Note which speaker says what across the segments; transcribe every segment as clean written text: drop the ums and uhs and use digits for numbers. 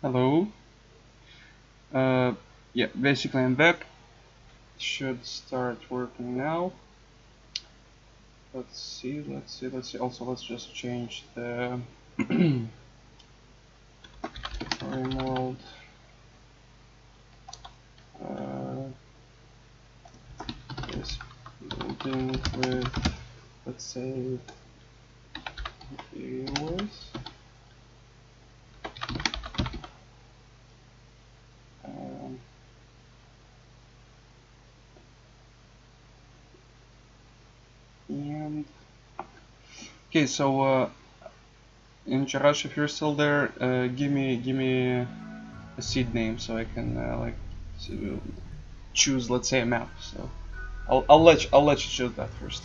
Speaker 1: Hello. Uh, yeah, basically I'm back. Should start working now. Let's see. Also, let's just change the Rimworld. Is building with, let's say, viewers. Um, and okay, so in Jarash, if you're still there, give me a seed name so I can like choose, let's say, a map. So I'll let you choose that first.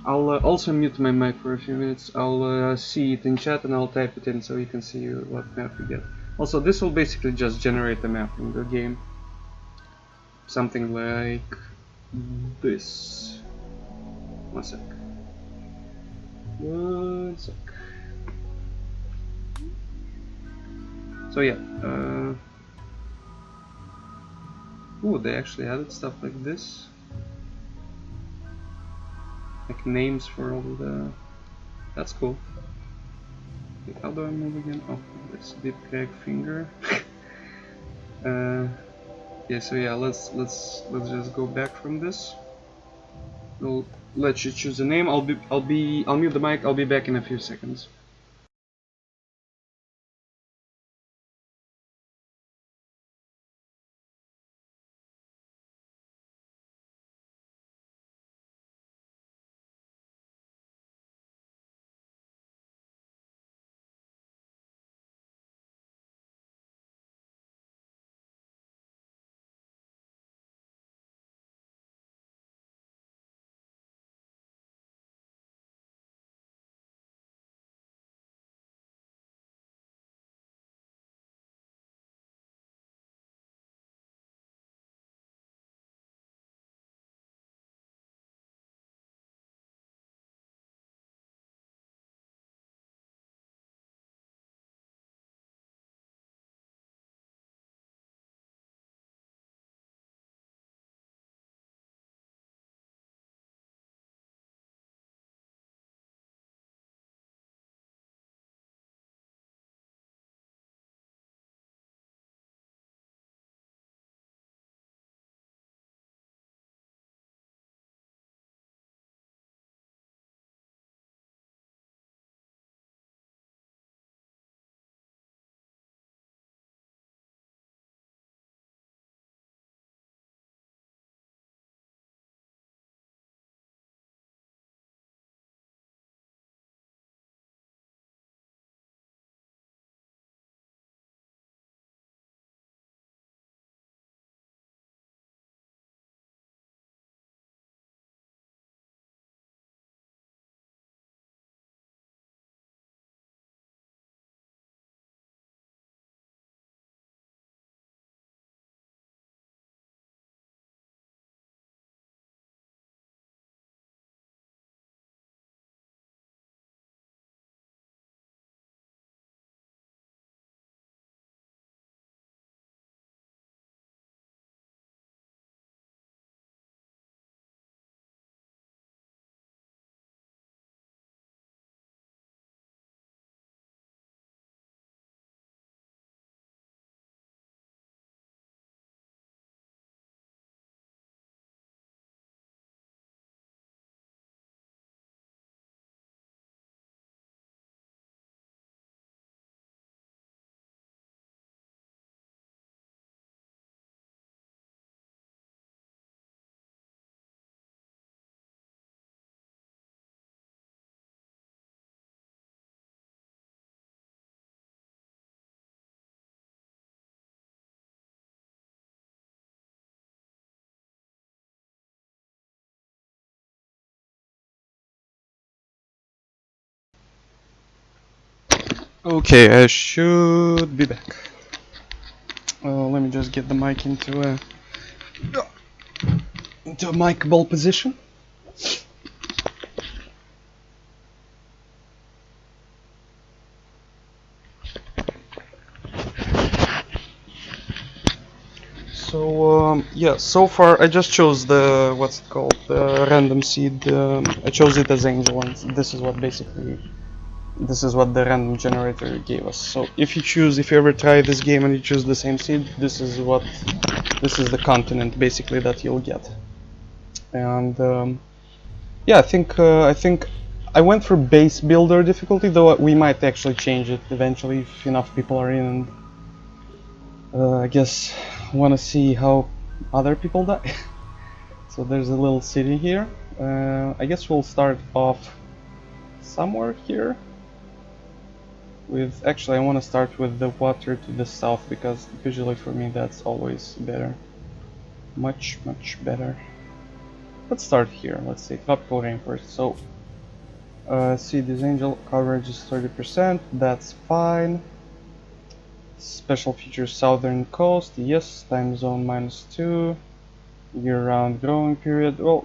Speaker 1: I'll also mute my mic for a few minutes. I'll see it in chat and I'll type it in so you can see what map we get. Also, this will basically just generate the map in the game. Something like this. One sec. One sec. So yeah. Ooh, they actually added stuff like this. Like names for all the... That's cool. Okay, how do I move again? Oh, this deep crack finger. Yeah, so yeah, let's just go back from this. We'll let you choose a name. I'll mute the mic. I'll be back in a few seconds. Okay, I should be back. Let me just get the mic into a mic ball position. Yeah, so far I just chose the, what's it called, the random seed. I chose it as angel, and this is what basically, this is what the random generator gave us. So if you ever try this game and you choose the same seed, this is the continent basically that you'll get. And yeah, I think I went for base builder difficulty, though we might actually change it eventually if enough people are in. And I guess want to see how other people die. So there's a little city here. I guess we'll start off somewhere here. Actually, I want to start with the water to the south, because usually for me that's always better. Much better. Let's start here. Let's see, tropical rainforest. So see, this angel coverage is 30%. That's fine. Special features: southern coast, yes. Time zone -2. Year-round growing period. Well,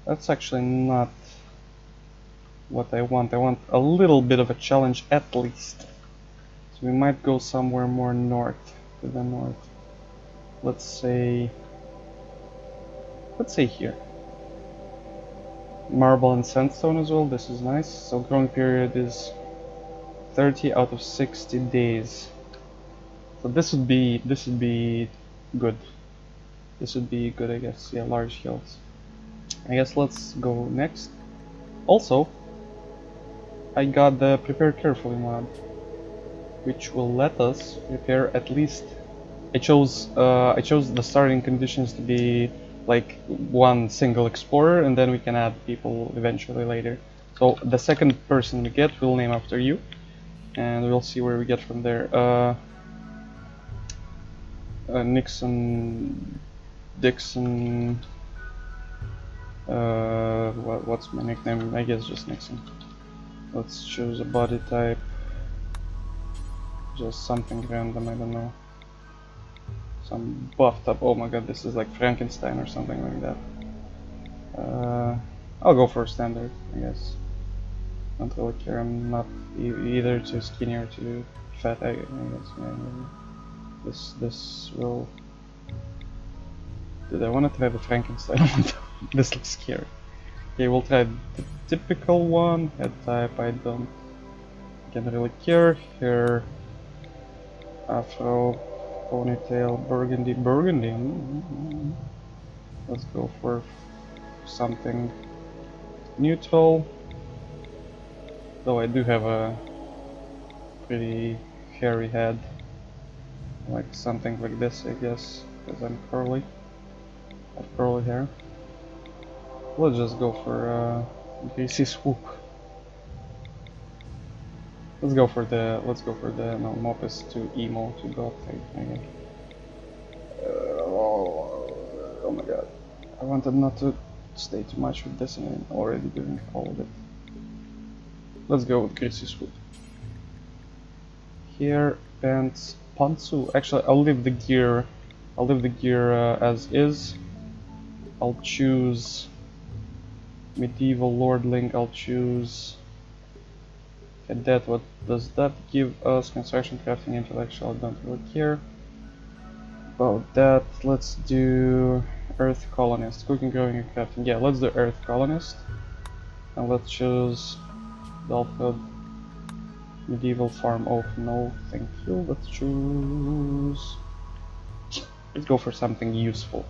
Speaker 1: that's actually not what I want. I want a little bit of a challenge at least. So we might go somewhere more north, to the north. Let's say here. Marble and sandstone as well. This is nice. So growing period is 30 out of 60 days. So this would be good. This would be good, I guess. Yeah, large hills. I guess let's go next. Also, I got the prepare carefully mod, which will let us prepare at least. I chose the starting conditions to be like one single explorer, and then we can add people eventually later. So the second person we get, we'll name after you, and we'll see where we get from there. Nixon, Dixon. What's my nickname? I guess just Nixon. Let's choose a body type. Just something random, I don't know. Some buffed up. Oh my god, this is like Frankenstein or something like that. I'll go for standard, I guess. Don't really care. I'm not either too skinny or too fat. I guess. Yeah, this will. Did I want to try the Frankenstein one? This looks scary. Okay, we'll try the typical one. Head type, I don't really care. Hair, afro, ponytail, burgundy. Let's go for something neutral. Though I do have a pretty hairy head. Like something like this, I guess, because I'm curly. I have curly hair. Let's just go for greasy swoop. Let's go for the no, mop is too emo, too gothic, I guess. Oh my god. I wanted not to stay too much with this, and I'm already doing all of it. Let's go with greasy swoop. Here, pants, pantsu. Actually, I'll leave the gear as is. I'll choose medieval lordling. I'll choose cadet. What does that give us? Construction, crafting, intellectual. I don't really care about that. Let's do earth colonist. Cooking, growing, and crafting. Yeah, let's do earth colonist. And let's choose adulthood. Medieval farm. Oh no, thank you. Let's go for something useful.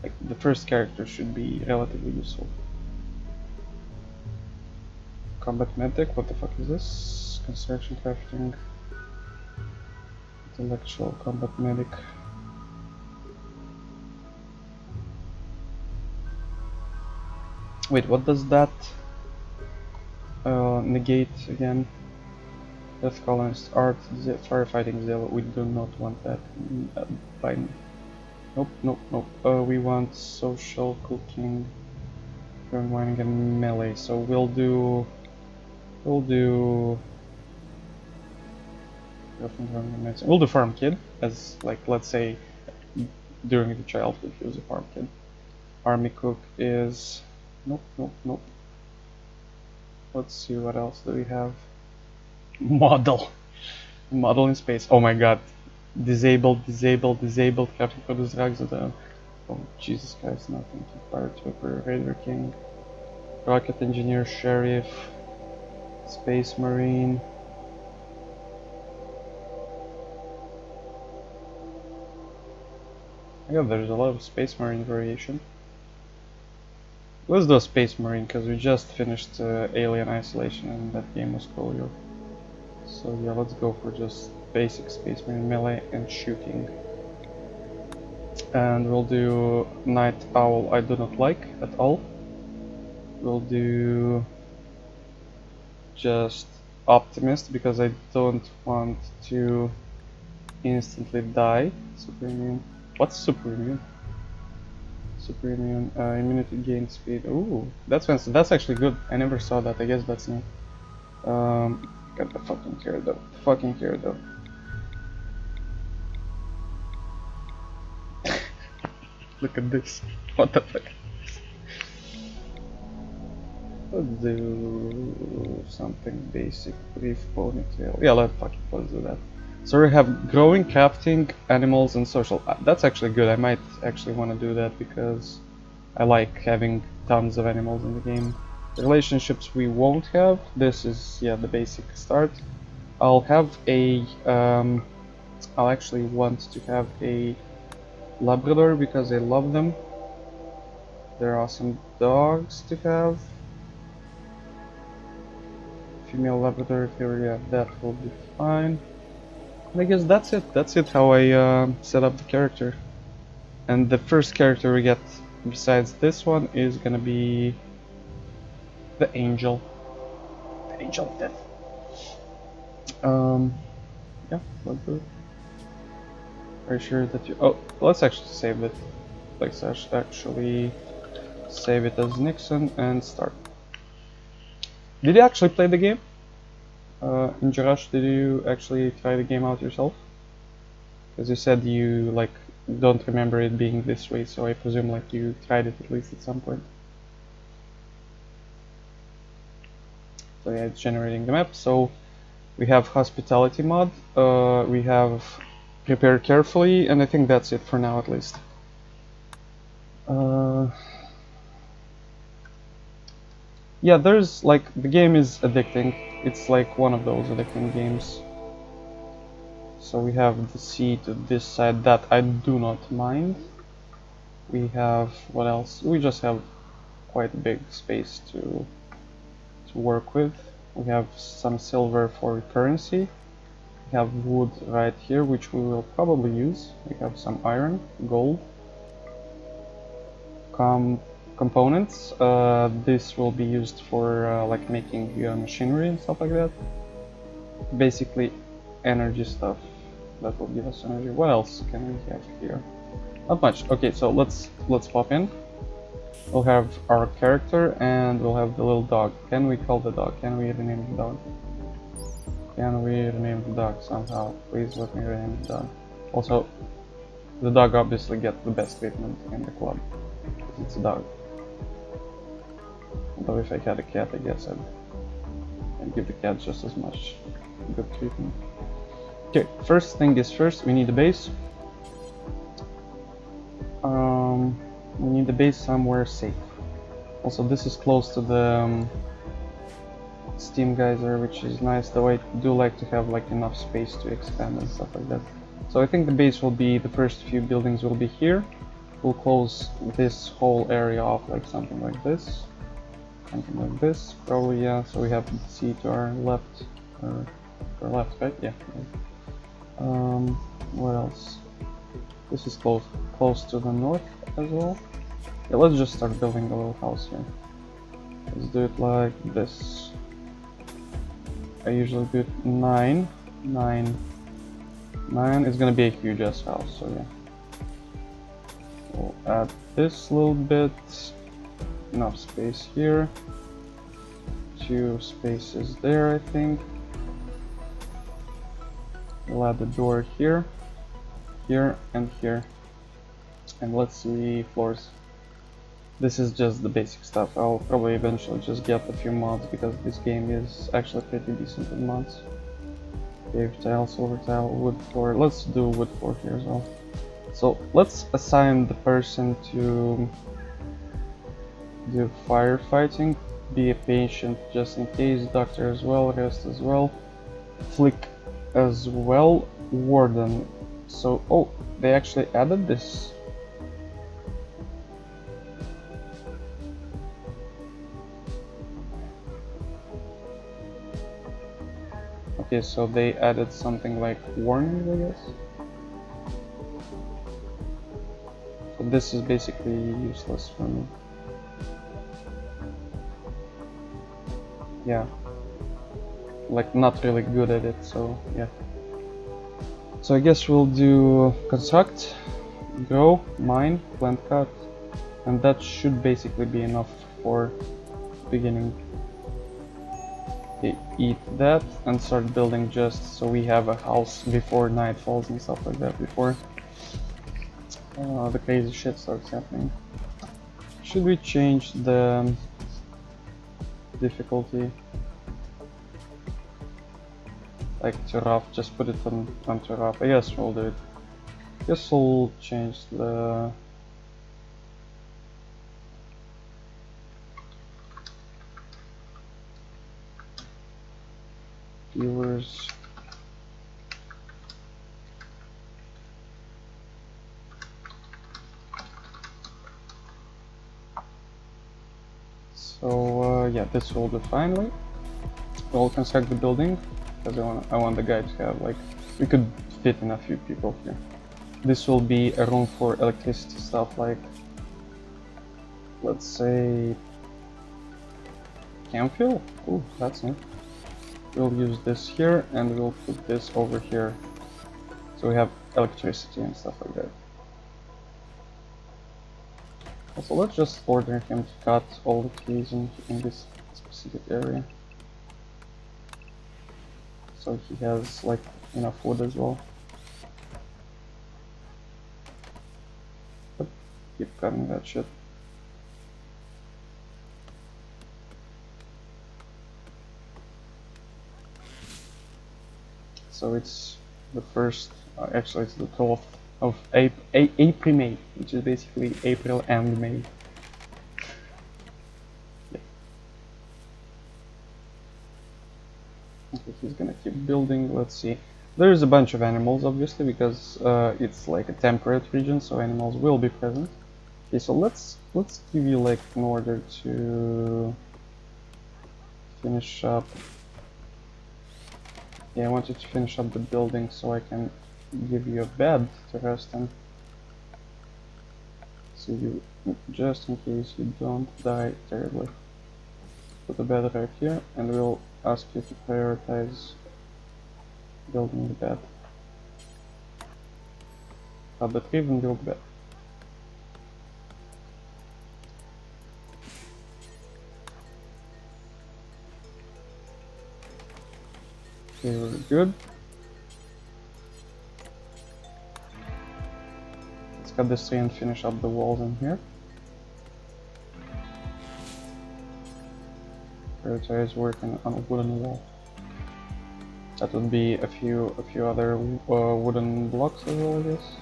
Speaker 1: Like the first character should be relatively useful. Combat medic. What the fuck is this? Construction, crafting, intellectual, combat medic. Wait, what does that negate again? Death colonist, art, firefighting, zeal. We do not want that. Fine. Nope. We want social, cooking, mining, and melee. So we'll do farm kid, as like, let's say during the childhood he was a farm kid. Army cook is nope. Let's see, what else do we have? Model in space. Oh my god,
Speaker 2: Disabled, crafting produce drugs at the... Oh, Jesus Christ, nothing. Fire Trooper, Raider King, Rocket Engineer, Sheriff, Space Marine. Yeah, there's a lot of Space Marine variation. Let's do a Space Marine, because we just finished Alien Isolation and that game was cool, yo. So yeah, let's go for just basic Space Marine melee and shooting. And we'll do Night Owl, I do not like at all. We'll do just Optimist, because I don't want to instantly die. Super immune. What's super immune? Super immune, immunity gain speed. Ooh, that's fancy. That's actually good. I never saw that. I guess that's new. Got the fucking care though. Fucking care though. Look at this. What the fuck? Let's do something basic. Brief ponytail. Yeah, let's do that. So we have growing, crafting, animals, and social. That's actually good. I might actually want to do that because I like having tons of animals in the game. Relationships we won't have. This is, yeah, the basic start. I'll have a I'll actually want to have a Labrador because I love them. They're awesome dogs to have. Female Labrador, yeah, that will be fine. And I guess that's it. That's it how I set up the character. And the first character we get besides this one is gonna be the Angel. The Angel of Death. Yeah, let's do it. Are you sure that you... Oh, let's actually save it. Let's actually save it as Nixon and start. Did you actually play the game? In Jarash, did you actually try the game out yourself? Because you said you like don't remember it being this way, so I presume like you tried it at least at some point. So yeah, it's generating the map. So we have hospitality mod, we have prepare carefully, and I think that's it for now at least. Yeah, there's like, the game is addicting. It's like one of those addicting games. So we have the sea to this side that I do not mind. We have, what else? We just have quite a big space to work with. We have some silver for currency. We have wood right here, which we will probably use. We have some iron, gold. Components. This will be used for like making machinery and stuff like that. Basically, energy stuff that will give us energy. What else can we have here? Not much. Okay, so let's pop in. We'll have our character and we'll have the little dog. Can we call the dog? Can we rename the dog? Can we rename the dog somehow? Please let me rename the dog. Also, the dog obviously gets the best treatment in the club. It's a dog. Although if I had a cat, I guess I'd give the cat just as much good treatment. Okay, first thing is first, we need a base. We need a base somewhere safe. Also, this is close to the steam geyser, which is nice, though I do like to have like enough space to expand and stuff like that. So I think the base will be, the first few buildings will be here. We'll close this whole area off like something like this. Something like this, probably, yeah. So we have the sea to our left, right? Yeah. What else? This is close to the north as well. Yeah, let's just start building a little house here. Let's do it like this. I usually do it 9. It's gonna be a huge ass house, so yeah. We'll add this little bit. Enough space here. 2 spaces there, I think. We'll add the door here, here, and here. And let's see floors. This is just the basic stuff. I'll probably eventually just get a few mods because this game is actually pretty decent with mods. Cave tile, silver tile, wood floor. Let's do wood floor here as well. So let's assign the person to do firefighting. Be a patient just in case. Doctor as well. Rest as well. Flick as well. Warden. So, oh, they actually added this. Okay, so they added something like warning, I guess. So this is basically useless for me. Yeah. Like not really good at it, so yeah. So I guess we'll do construct, grow, mine, plant cut, and that should basically be enough for beginning. Okay, eat that and start building just so we have a house before night falls and stuff like that, before the crazy shit starts happening. Should we change the difficulty? Like to rough, just put it on to rough. I guess we'll do it. Guess we'll change the viewers. So yeah, this will do finally. We'll construct the building because I want the guy to have like, we could fit in a few people here. This will be a room for electricity stuff, like let's say campfield. Oh, that's new. We'll use this here and we'll put this over here, so we have electricity and stuff like that. Also, let's just order him to cut all the trees in this specific area, so he has like enough wood as well. But keep cutting that shit. So it's the first, actually it's the 12th of April, May, which is basically April and May. Yeah. Okay, he's gonna keep building. Let's see. There's a bunch of animals, obviously, because it's like a temperate region, so animals will be present. Okay, so let's give you like in order to finish up. Yeah, I wanted to finish up the building so I can give you a bed to rest in. So you, just in case you don't die terribly. Put a bed right here, and we'll ask you to prioritize building the bed. Cut the tree and build the bed. Okay, we're good. Let's cut this tree and finish up the walls in here. Prioritize working on a wooden wall. That would be a few other wooden blocks as well, I guess.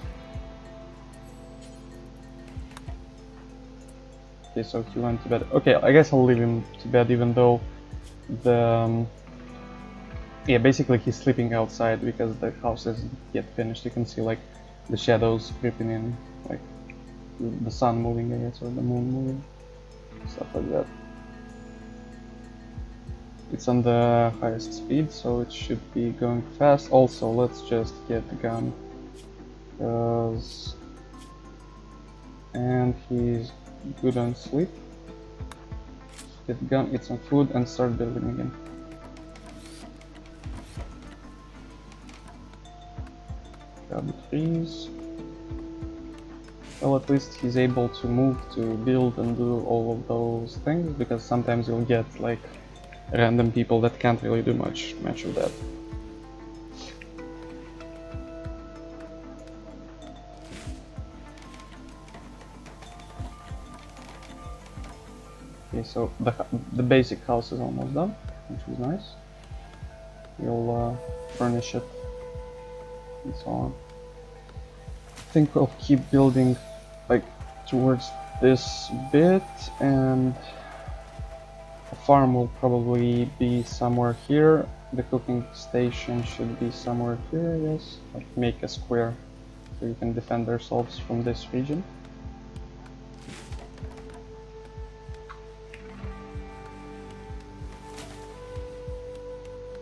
Speaker 2: Okay, so he went to bed. Okay, I guess I'll leave him to bed, even though the yeah, basically he's sleeping outside because the house isn't yet finished. You can see like the shadows creeping in, like the sun moving, I guess, or the moon moving, stuff like that. It's on the highest speed, so it should be going fast. Also, let's just get the gun, and he's good on sleep. Get the gun, eat some food, and start building again. Grab the trees. Well, at least he's able to move, to build, and do all of those things, because sometimes you'll get like random people that can't really do much of that. Okay, so the basic house is almost done, which is nice. we'll furnish it and so on. I think we'll keep building like towards this bit, and the farm will probably be somewhere here. The cooking station should be somewhere here, yes. Like make a square so you can defend ourselves from this region.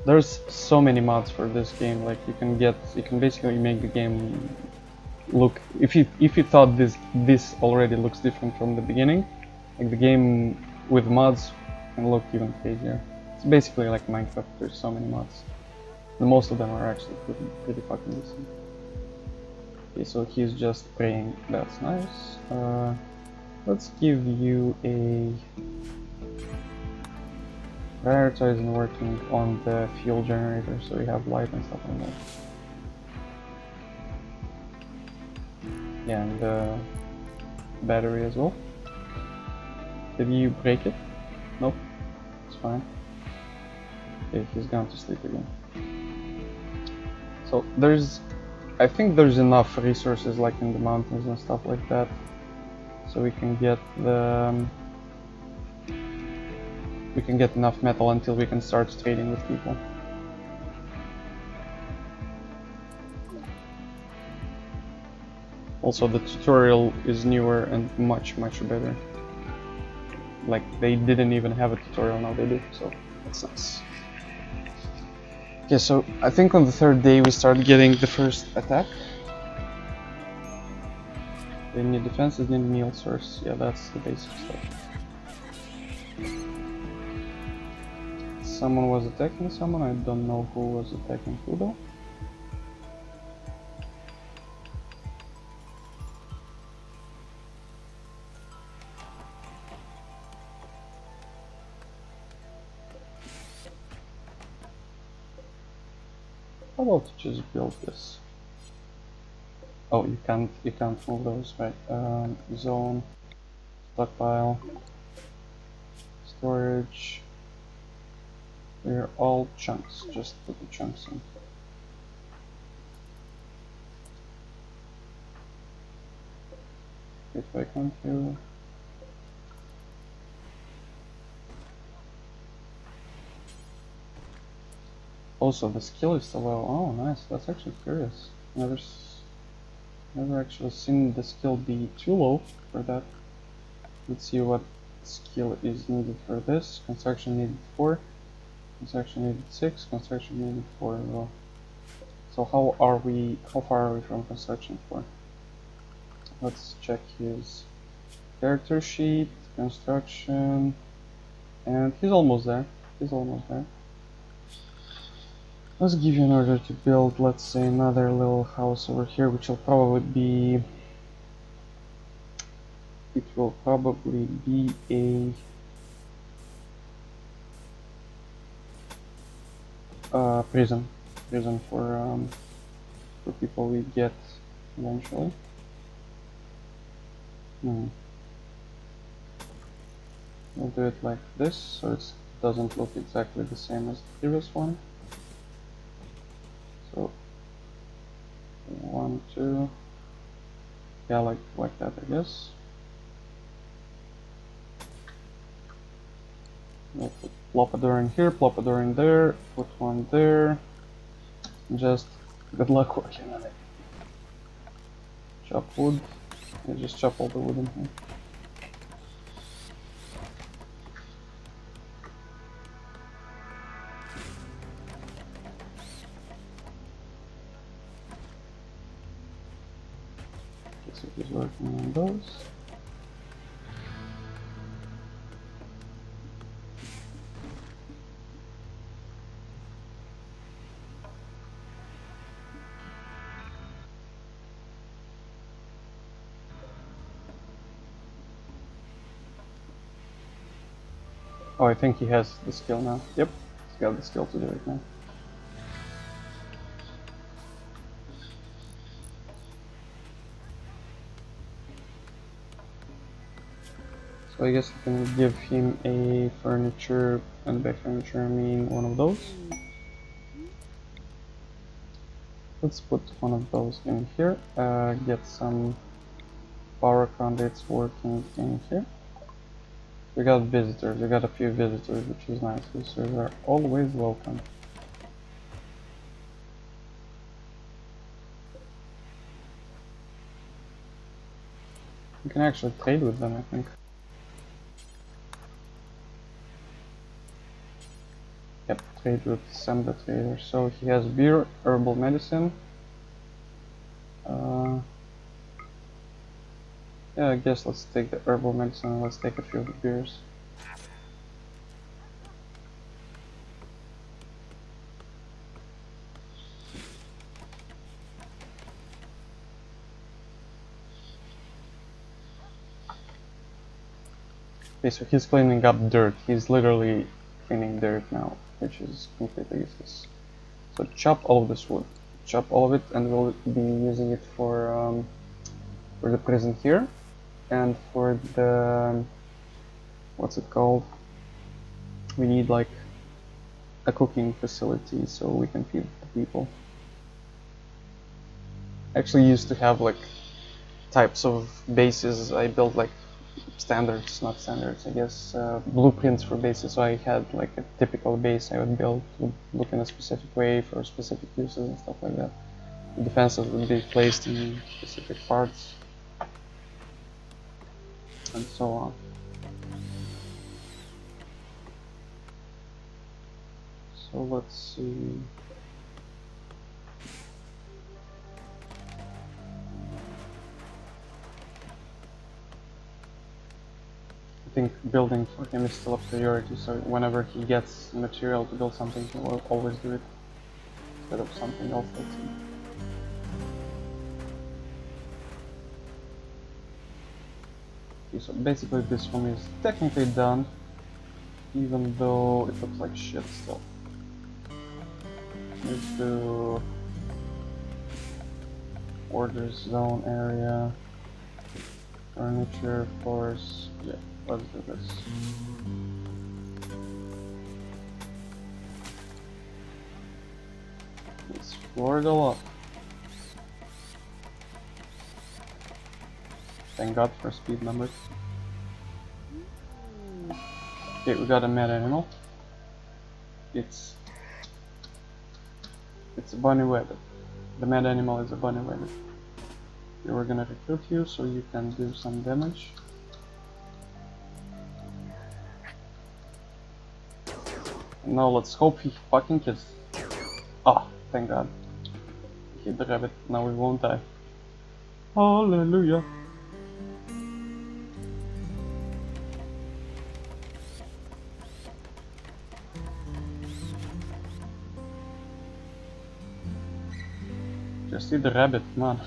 Speaker 2: There's so many mods for this game. Like you can basically make the game look, if you thought this already looks different from the beginning, like the game with mods can look even crazier. It's basically like Minecraft. There's so many mods, and most of them are actually pretty fucking decent. Okay, so he's just praying. That's nice. Let's give you a prioritizing working on the fuel generator so we have light and stuff like that. Yeah, and the battery as well. Did you break it? Nope, it's fine. Okay, he's gone to sleep again. So I think there's enough resources like in the mountains and stuff like that, so we can get enough metal until we can start trading with people. Also, the tutorial is newer and much better. Like, they didn't even have a tutorial, now they do, so that's nice. Okay, so I think on the third day we start getting the first attack. They need defenses, need meal source. Yeah, that's the basic stuff. Someone was attacking someone, I don't know who was attacking who though. How about just build this? Oh, you can't move those, right? Zone, stockpile, storage. They're all chunks. Just put the chunks in. If I can't do. Also, the skill is so low. Oh, nice. That's actually curious. Never actually seen the skill be too low for that. Let's see what skill is needed for this. Construction needed 4. Construction needed 6. Construction needed 4 as well. So how far are we from construction 4? Let's check his character sheet, construction, and he's almost there. He's almost there. Let's give you an order to build, let's say, another little house over here, which will probably be... It will probably be a prison for people we get eventually. We'll do it like this, so it doesn't look exactly the same as the previous one. So 1, 2, yeah, like that, I guess. We'll put plop a door in here, plop a door in there, put one there. Just good luck working on it. Chop wood. Yeah, just chop all the wood in here. Okay, so he's working on those. Oh, I think he has the skill now. Yep, he's got the skill to do it now. So I guess I can give him a furniture, and by furniture I mean one of those. Let's put one of those in here, get some power conduits working in here. We got visitors, we got a few visitors, which is nice. Visitors are always welcome. You can actually trade with them, I think. Yep, trade with Sam the Trader. So he has beer, herbal medicine. Yeah, I guess let's take the herbal medicine and let's take a few of the beers. Okay, so he's cleaning up dirt. He's literally cleaning dirt now, which is completely useless. So chop all of this wood. Chop all of it, and we'll be using it for the prison here, and for the what's it called? We need like a cooking facility so we can feed the people. I actually used to have like types of bases. I built like standards, not standards, I guess, blueprints for bases. So I had like a typical base I would build, would look in a specific way for specific uses and stuff like that. The defenses would be placed in specific parts, and so on. So let's see. I think building for him is still a priority, so whenever he gets material to build something, he will always do it instead of something else. Let's see. Okay, so basically this one is technically done, even though it looks like shit still. Let's do order zone area, furniture, force. Yeah, let's do this. Let's floor it all up. Thank God for speed numbers. Okay, we got a mad animal. It's a bunny rabbit. The mad animal is a bunny rabbit. Okay, we're gonna recruit you so you can do some damage. Now let's hope he fucking kills. Ah, thank God. Hit the rabbit. Now we won't die. Hallelujah. Just see the rabbit, come on.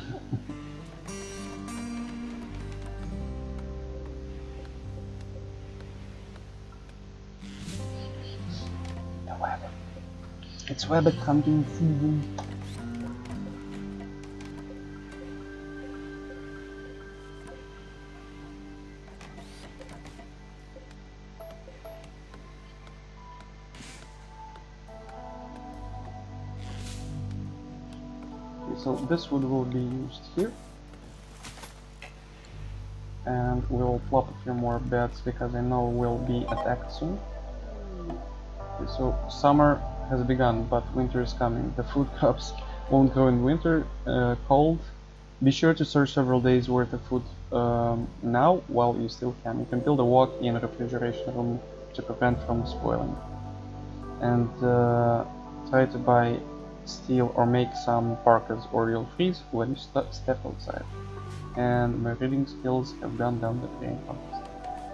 Speaker 2: The rabbit. It's rabbit hunting season. So this wood will be used here, and we'll plop a few more beds because I know we'll be attacked soon. Okay, so summer has begun, but winter is coming. The food crops won't grow in winter, cold. Be sure to store several days worth of food now while you still can. You can build a walk-in refrigeration room to prevent from spoiling. And try to buy steal or make some parkas or you'll freeze when you step outside. And my reading skills have gone down the drain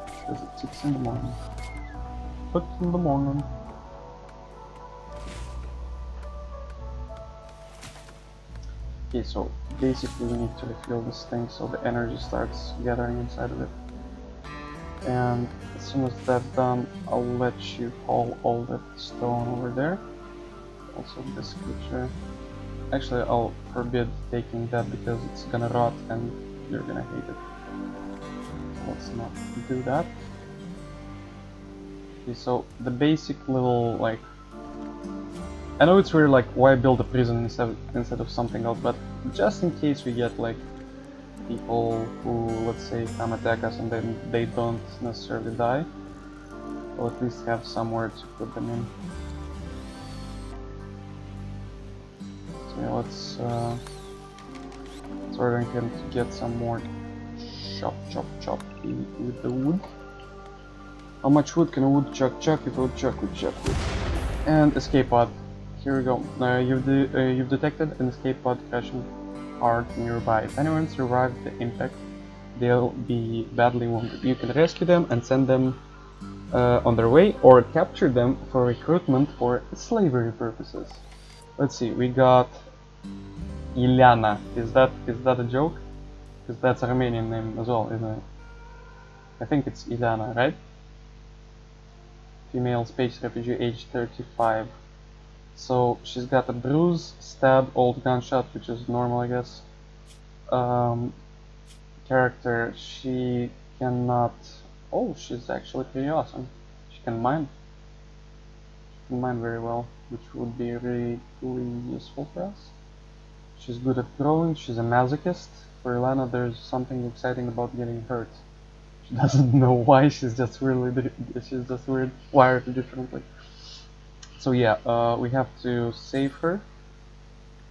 Speaker 2: because it's 6 in the morning. 6 in the morning. Okay, so basically we need to refill this thing so the energy starts gathering inside of it. And as soon as that's done, I'll let you haul all that stone over there. Also this creature. Actually, I'll forbid taking that because it's gonna rot and you're gonna hate it. So let's not do that. Okay, so the basic little like I know it's weird, like, why build a prison instead of something else, but just in case we get, like, people who, let's say, come attack us and then they don't necessarily die, we'll at least have somewhere to put them in. So yeah, let's sort of get some more chop with the wood. How much wood can a woodchuck chuck if a woodchuck would chuck wood? And escape pod. Here we go. You've detected an escape pod crashing hard nearby. If anyone survives the impact, they'll be badly wounded. You can rescue them and send them on their way, or capture them for recruitment or slavery purposes. Let's see. We got Ileana. Is that a joke? Because that's a Romanian name as well, isn't it? I think it's Ileana, right? Female space refugee, age 35. So she's got a bruise, stab, old gunshot, which is normal, I guess. Character, she cannot... Oh, she's actually pretty awesome. She can mine. She can mine very well, which would be really useful for us. She's good at throwing, she's a masochist. For Ilana, there's something exciting about getting hurt. She doesn't know why, she's just weird, wired differently. So yeah, we have to save her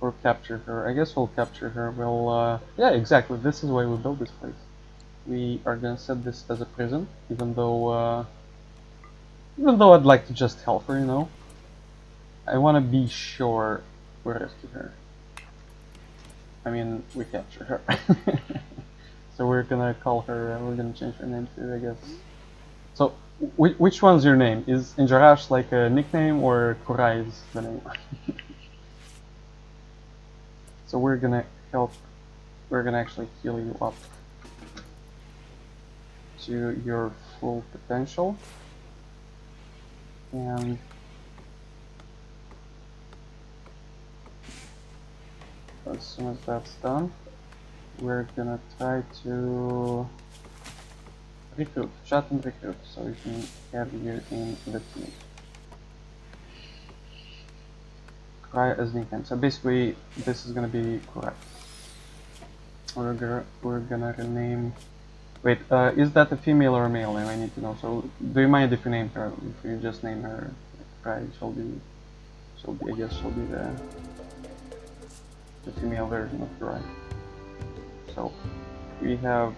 Speaker 2: or capture her. I guess we'll capture her. We'll yeah, exactly. This is why we built this place. We are gonna set this as a prison, even though I'd like to just help her, you know. I want to be sure we rescue her. I mean, we capture her. So we're gonna call her, we're gonna change her name too, I guess. So, which one's your name? Is Injarash like a nickname, or Kurai is the name? So we're gonna actually heal you up to your full potential. And as soon as that's done, we're gonna try to recruit, chat and recruit, so we can have you in the team. Kurai as nickname. So basically, this is gonna be Kurai. We're gonna rename. Wait, is that a female or a male name? I need to know. So, do you mind if you name her? If you just name her Kurai, I guess she'll be the female version of Kurai. So we have,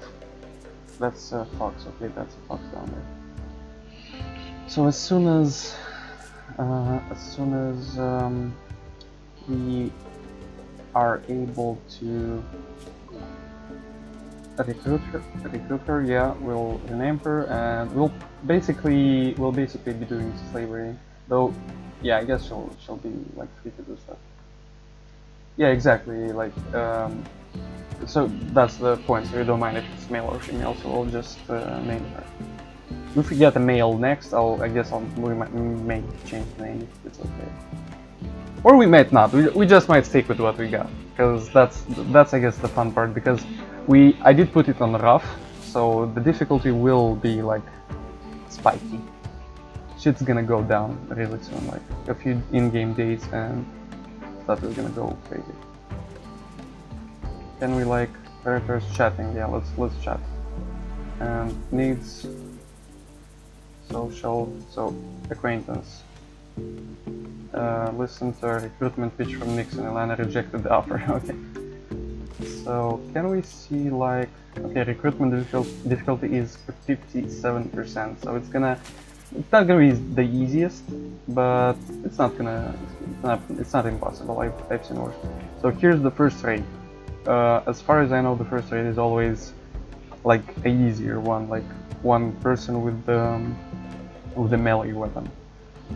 Speaker 2: that's a fox. Okay, that's a fox down there. So as soon as we are able to recruit her, yeah, we'll rename her, and we'll basically be doing slavery. Though, yeah, I guess she'll be like free to do stuff. Yeah, exactly. Like, so that's the point. So you don't mind if it's male or female. So we'll just name her. If we get a male next, I guess we may change the name if it's okay. Or we might not. We just might stick with what we got, because that's I guess the fun part. Because I did put it on rough, so the difficulty will be like spiky. Shit's gonna go down really soon, like a few in-game days, and stuff is gonna go crazy. Can we like characters chatting? Yeah, let's chat. And needs social, so acquaintance. Listen to a recruitment pitch from Nixon. Ilana rejected the offer. Okay. So can we see like, okay, recruitment difficulty is 57%. So it's not gonna be the easiest, but it's not impossible. I've seen worse. So here's the first raid. As far as I know, the first raid is always like a easier one, like one person with the melee weapon.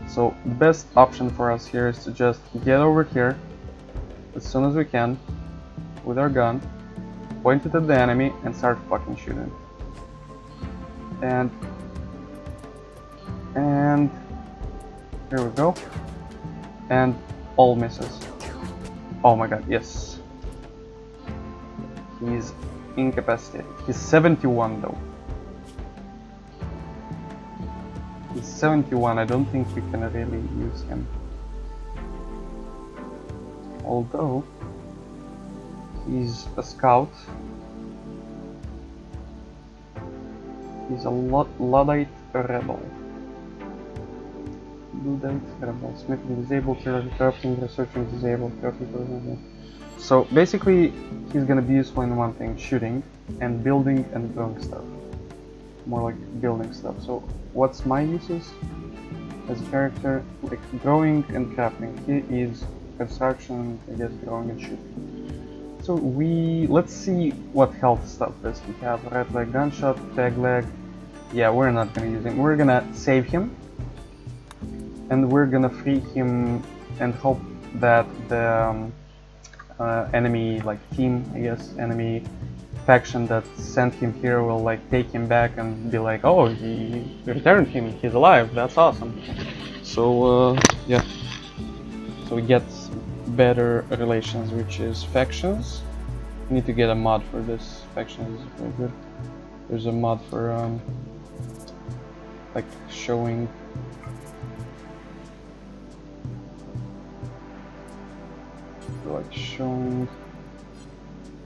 Speaker 2: So the best option for us here is to just get over here as soon as we can with our gun, point it at the enemy, and start fucking shooting. And here we go. And all misses. Oh my god, yes. He's incapacitated. He's 71 though. He's 71, I don't think we can really use him. although he's a scout, he's a Luddite rebel. Luddite rebel. Smithing disabled, crafting, researching disabled, crafting. So basically, he's gonna be useful in one thing: shooting and building and growing stuff. More like building stuff. So what's my uses as a character? Like growing and crafting. He is construction, I guess, growing and shooting. So let's see what health stuff is. We have right leg gunshot, tag leg. Yeah, we're not gonna use him. We're gonna save him, and we're gonna free him and hope that the enemy like team, I guess, enemy faction that sent him here will like take him back and be like, oh, he returned him, he's alive, that's awesome. So yeah, so we get better relations, which is factions. We need to get a mod for this. Factions is very good. There's a mod for like showing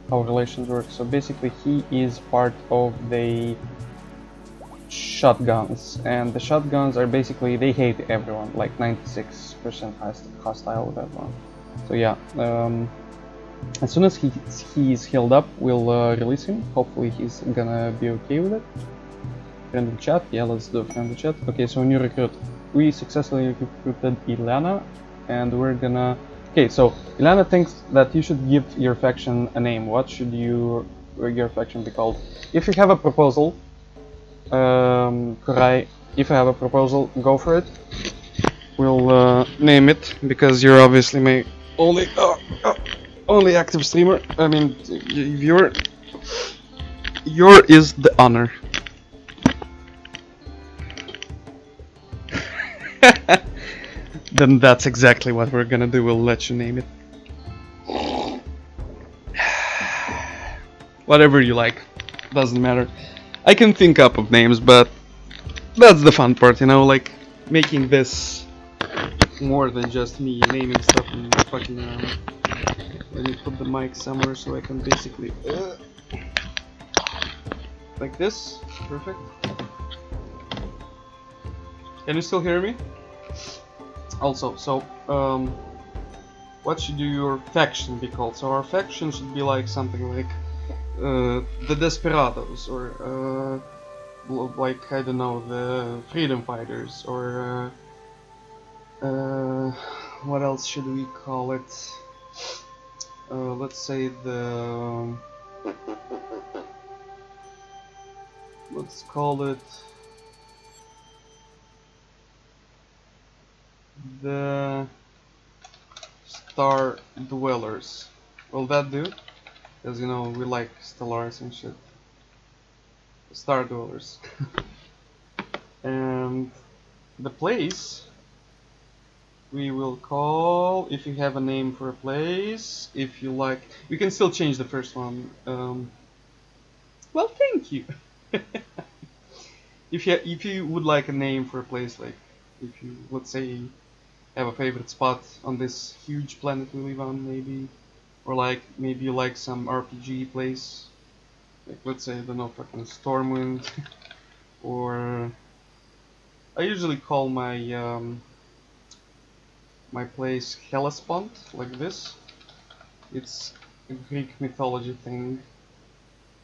Speaker 2: how relations work. So basically he is part of the shotguns, and the shotguns are basically, they hate everyone, like 96% hostile with everyone. So yeah, as soon as he's healed up, we'll release him. Hopefully he's gonna be okay with it. Friendly chat, yeah, let's do a friendly chat. Okay, so new recruit. We successfully recruited Ilana, and we're gonna... Okay, so Ilana thinks that you should give your faction a name. What should your faction be called? If you have a proposal, Kurai, if you have a proposal, go for it. We'll name it, because you're obviously my only active streamer. I mean, viewer. Your is the honor. Then that's exactly what we're gonna do. We'll let you name it. Whatever you like, doesn't matter. I can think up of names, but that's the fun part, you know, like making this more than just me naming stuff and fucking around. Let me put the mic somewhere so I can basically like this. Perfect. Can you still hear me? Also, so what should your faction be called? So our faction should be like something like the Desperados, or like, I don't know, the Freedom Fighters, or what else should we call it? Let's say let's call it the Star Dwellers. Will that do? Because, you know, we like Stellars and shit. Star Dwellers. And the place we will call, if you have a name for a place, if you like, we can still change the first one. Well, thank you. If you would like a name for a place, like if you, let's say, have a favorite spot on this huge planet we live on, maybe, or like maybe you like some RPG place, like let's say, I don't know, fucking Stormwind, or I usually call my my place Hellespont, like this. It's a Greek mythology thing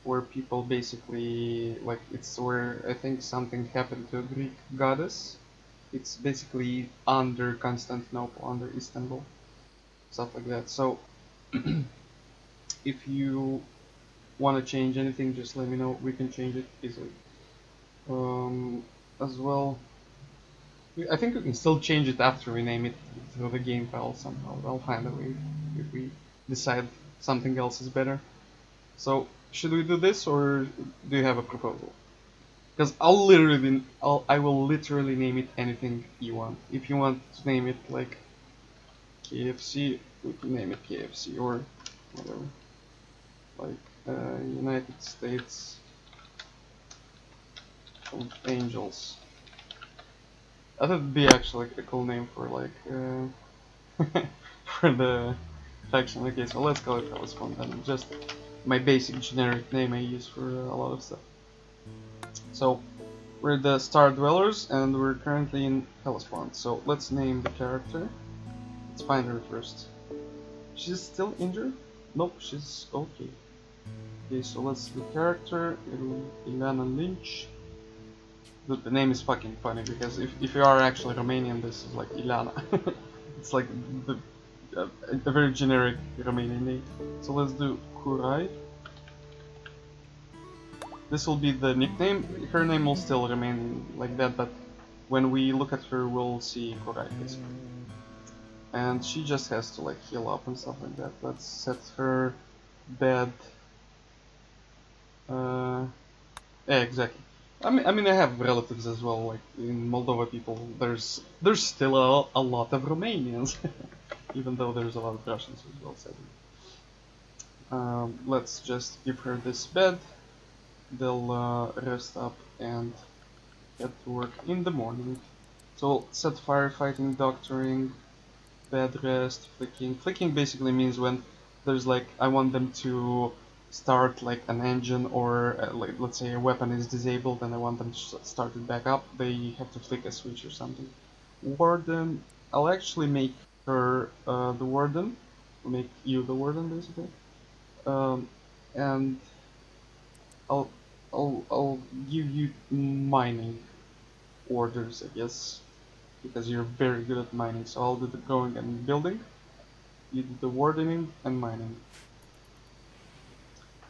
Speaker 2: where people basically, like, it's where I think something happened to a Greek goddess. It's basically under Constantinople, under Istanbul, stuff like that. So if you want to change anything, just let me know. We can change it easily. As well, I think we can still change it after we name it through the game file somehow. I'll find a way if we decide something else is better. So should we do this, or do you have a proposal? Because I will literally name it anything you want. If you want to name it like KFC, we can name it KFC, or whatever. Like United States of Angels. That would be actually like a cool name for like for the
Speaker 1: faction. Okay, so let's call it Hellspawn then. Just my basic generic name I use for a lot of stuff. So we're the Star Dwellers, and we're currently in Hellspawn. So let's name the character. Let's find her first. She's still injured? Nope, she's okay. Okay, so let's do character. Ilana Lynch. The name is fucking funny because if you are actually Romanian, this is like Ilana. It's like a very generic Romanian name. So let's do Kurai. This will be the nickname. Her name will still remain like that, but when we look at her, we'll see Kurai basically. And she just has to like heal up and stuff like that. Let's set her bed. Yeah, exactly. I mean, I have relatives as well. Like in Moldova, people there's still a lot of Romanians, even though there's a lot of Russians as well. Sadly. Let's just give her this bed. They'll rest up and get to work in the morning. So we'll set firefighting, doctoring, bed rest, flicking. Flicking basically means when there's like I want them to start like an engine or like let's say a weapon is disabled and I want them to start it back up, they have to flick a switch or something. Warden, I'll actually make her the warden, make you the warden basically, and I'll give you mining orders, I guess, because you're very good at mining. So I'll do the growing and building, you do the wardening and mining.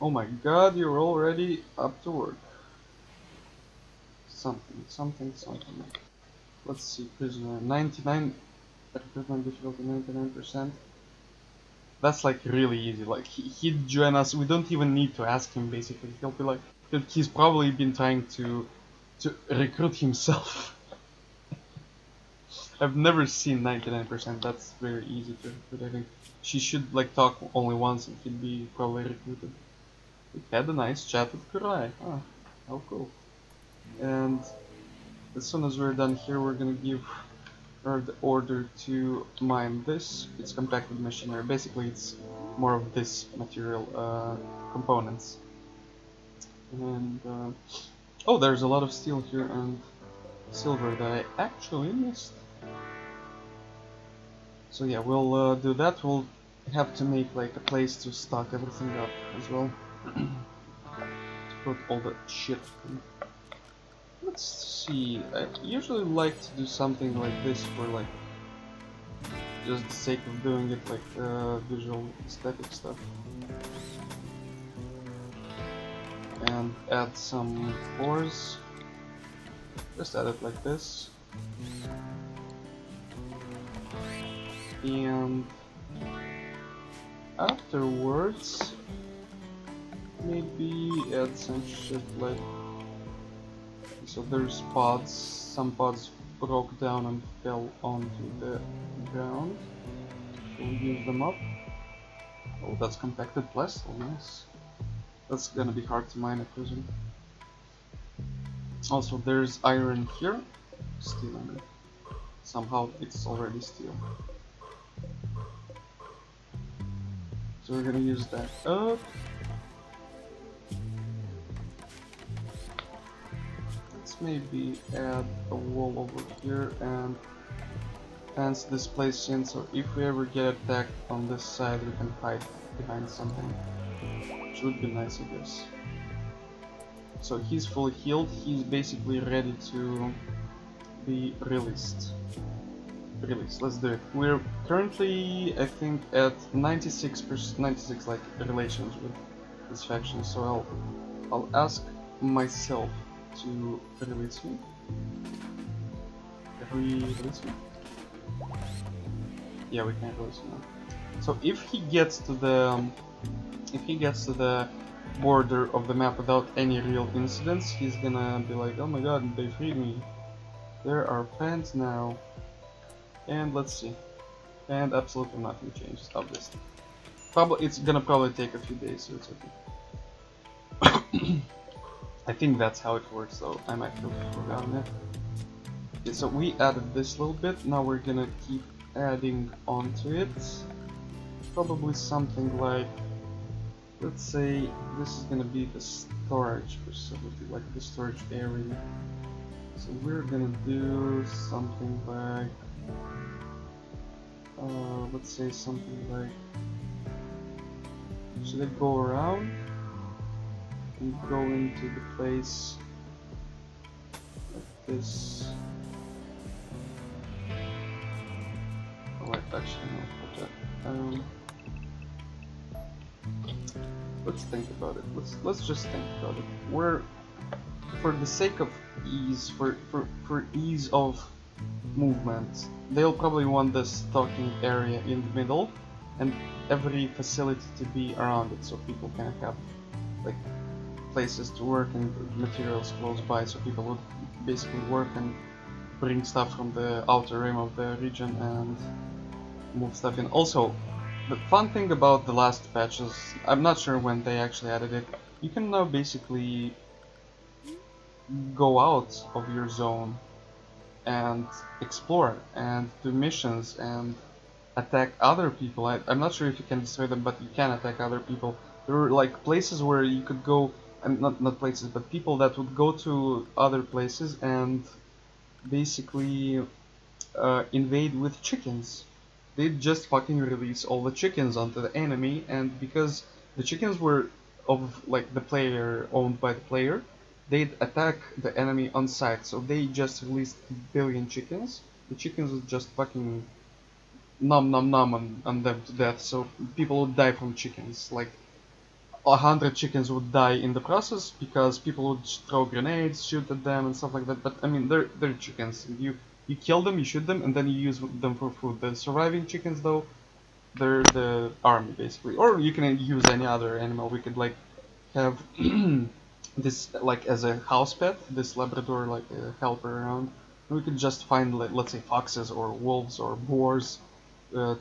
Speaker 1: Oh my god, you're already up to work. Something. Let's see, prisoner 99, recruitment difficulty 99%. That's like really easy. Like he'd join us. We don't even need to ask him. Basically, he'll be like, he's probably been trying to recruit himself. I've never seen 99%. That's very easy to recruit. I think she should like talk only once and he'd be probably recruited. We had a nice chat with Kurai. Ah, how cool. And as soon as we're done here, we're gonna give her the order to mine this. It's compacted machinery. Basically, it's more of this material components. And oh, there's a lot of steel here and silver that I actually missed. So yeah, we'll do that. We'll have to make like a place to stock everything up as well. To put all that shit in. Let's see, I usually like to do something like this for like just the sake of doing it, like visual aesthetic stuff. And add some floors. Just add it like this. And afterwards maybe add some shit like, so there's pods, some pods broke down and fell onto the ground. We'll use them up. Oh, that's compacted plasteel, nice. That's gonna be hard to mine, I presume. Also, there's iron here. Steel, I mean. Somehow it's already steel. So we're gonna use that up. Let's maybe add a wall over here and fence this place in, so if we ever get attacked on this side we can hide behind something, which would be nice, I guess. So he's fully healed, he's basically ready to be released. Let's do it. We're currently, I think, at 96%, 96 like relations with this faction, so I'll ask myself to release me. Can we release me? Yeah, we can release him now. So if he gets to the border of the map without any real incidents, he's gonna be like, oh my god, they freed me. There are fans now. And let's see. And absolutely nothing changed, obviously. It's gonna probably take a few days, so it's okay. I think that's how it works, though. I might have forgotten it. Okay, so we added this little bit. Now we're gonna keep adding onto it. probably something like, let's say this is gonna be the storage facility, like the storage area. So we're gonna do something like, let's say something like, should I go around and go into the place like this? Oh wait, actually no, put that. Let's think about it. Let's just think about it. We're, for the sake of ease, for ease of movement, they'll probably want this stocking area in the middle, and every facility to be around it, so people can have like places to work and materials close by, so people would basically work and bring stuff from the outer rim of the region and move stuff in. Also, the fun thing about the last patches, I'm not sure when they actually added it, you can now basically go out of your zone and explore and do missions and attack other people. I'm not sure if you can destroy them, but you can attack other people. There were like places where you could go, and not places, but people that would go to other places and basically invade with chickens. They'd just fucking release all the chickens onto the enemy, and because the chickens were of like the player, owned by the player, they'd attack the enemy on sight. So they just released a billion chickens. The chickens would just fucking nom nom nom on them to death. So people would die from chickens. Like 100 chickens would die in the process because people would throw grenades, shoot at them and stuff like that. But I mean, they're chickens. You kill them, you shoot them, and then you use them for food. The surviving chickens, though, they're the army basically. Or you can use any other animal. We could like have this like as a house pet, this Labrador like a helper around. And we could just find let's say foxes or wolves or boars,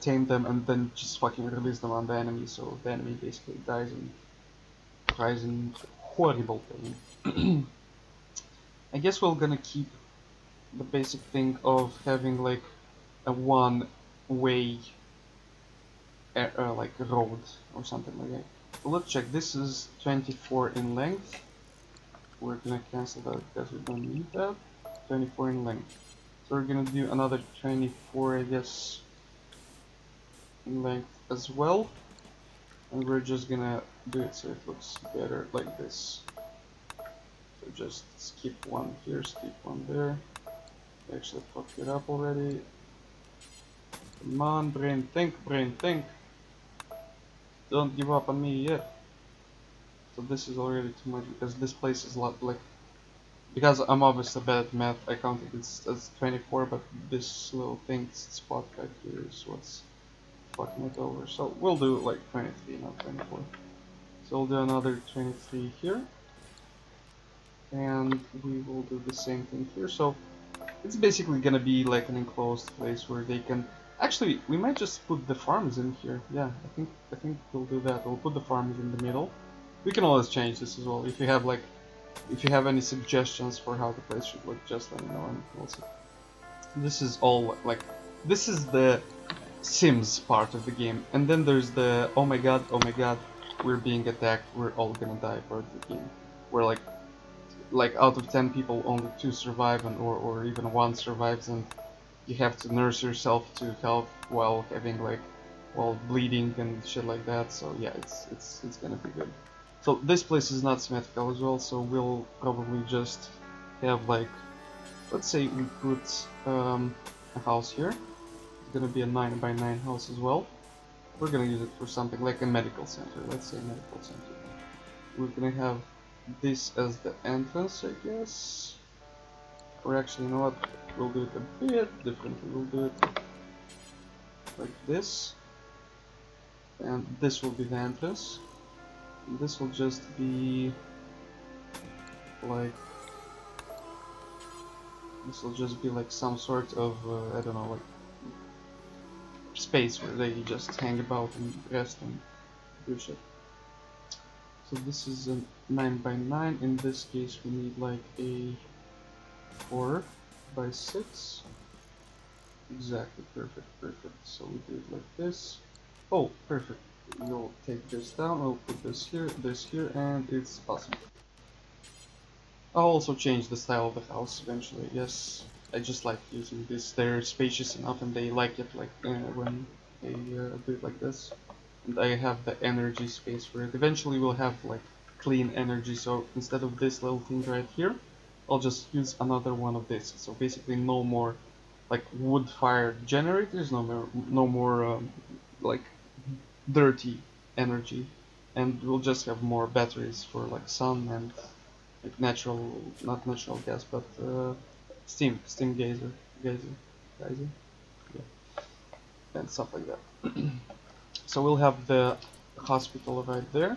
Speaker 1: tame them, and then just fucking release them on the enemy. So the enemy basically dies and cries in horrible pain. I guess we're gonna keep the basic thing of having like a one-way like road or something like that. So let's check. This is 24 in length. We're gonna cancel that because we don't need that. 24 in length. So we're gonna do another 24, I guess, in length as well. And we're just gonna do it so it looks better like this. So just skip one here, skip one there. Actually fucked it up already. Come on, brain, think, brain, think. Don't give up on me yet. So this is already too much because this place is a lot like, because I'm obviously bad at math, I counted it as 24, but this little thing spot right here is what's fucking it over. So we'll do like 23, not 24. So we'll do another 23 here. And we will do the same thing here. So it's basically gonna be like an enclosed place where they can. Actually, we might just put the farms in here. Yeah, I think we'll do that. We'll put the farms in the middle. We can always change this as well. If you have like, if you have any suggestions for how the place should look, just let me know and we'll see. This is all like, this is the Sims part of the game, and then there's the oh my god, we're being attacked, we're all gonna die part of the game. Where like out of 10 people, only 2 survive, and or even 1 survives, and you have to nurse yourself to health while having like, while bleeding and shit like that. So yeah, it's gonna be good. So this place is not symmetrical as well, so we'll probably just have like, let's say we put a house here. It's gonna be a 9 by 9 house as well. We're gonna use it for something like a medical center. Let's say medical center. We're gonna have this as the entrance, I guess. Or actually, you know what? We'll do it a bit differently. We'll do it like this. And this will be the entrance. And this will just be like, this will just be like some sort of, I don't know, like space where they just hang about and rest and do shit. So this is a 9 by 9. In this case, we need like a 4 by 6. Exactly, perfect. So we do it like this. Oh, perfect. We'll take this down, we'll put this here, and it's awesome. I'll also change the style of the house eventually. Yes, I just like using this. They're spacious enough, and they like it like when they do it like this. And I have the energy space for it. Eventually, we'll have like clean energy. So instead of this little thing right here, I'll just use another one of this. So basically, no more like wood-fired generators. No more like dirty energy, and we'll just have more batteries for like sun and like natural, not natural gas, but steam geyser, yeah, and stuff like that. So we'll have the hospital right there.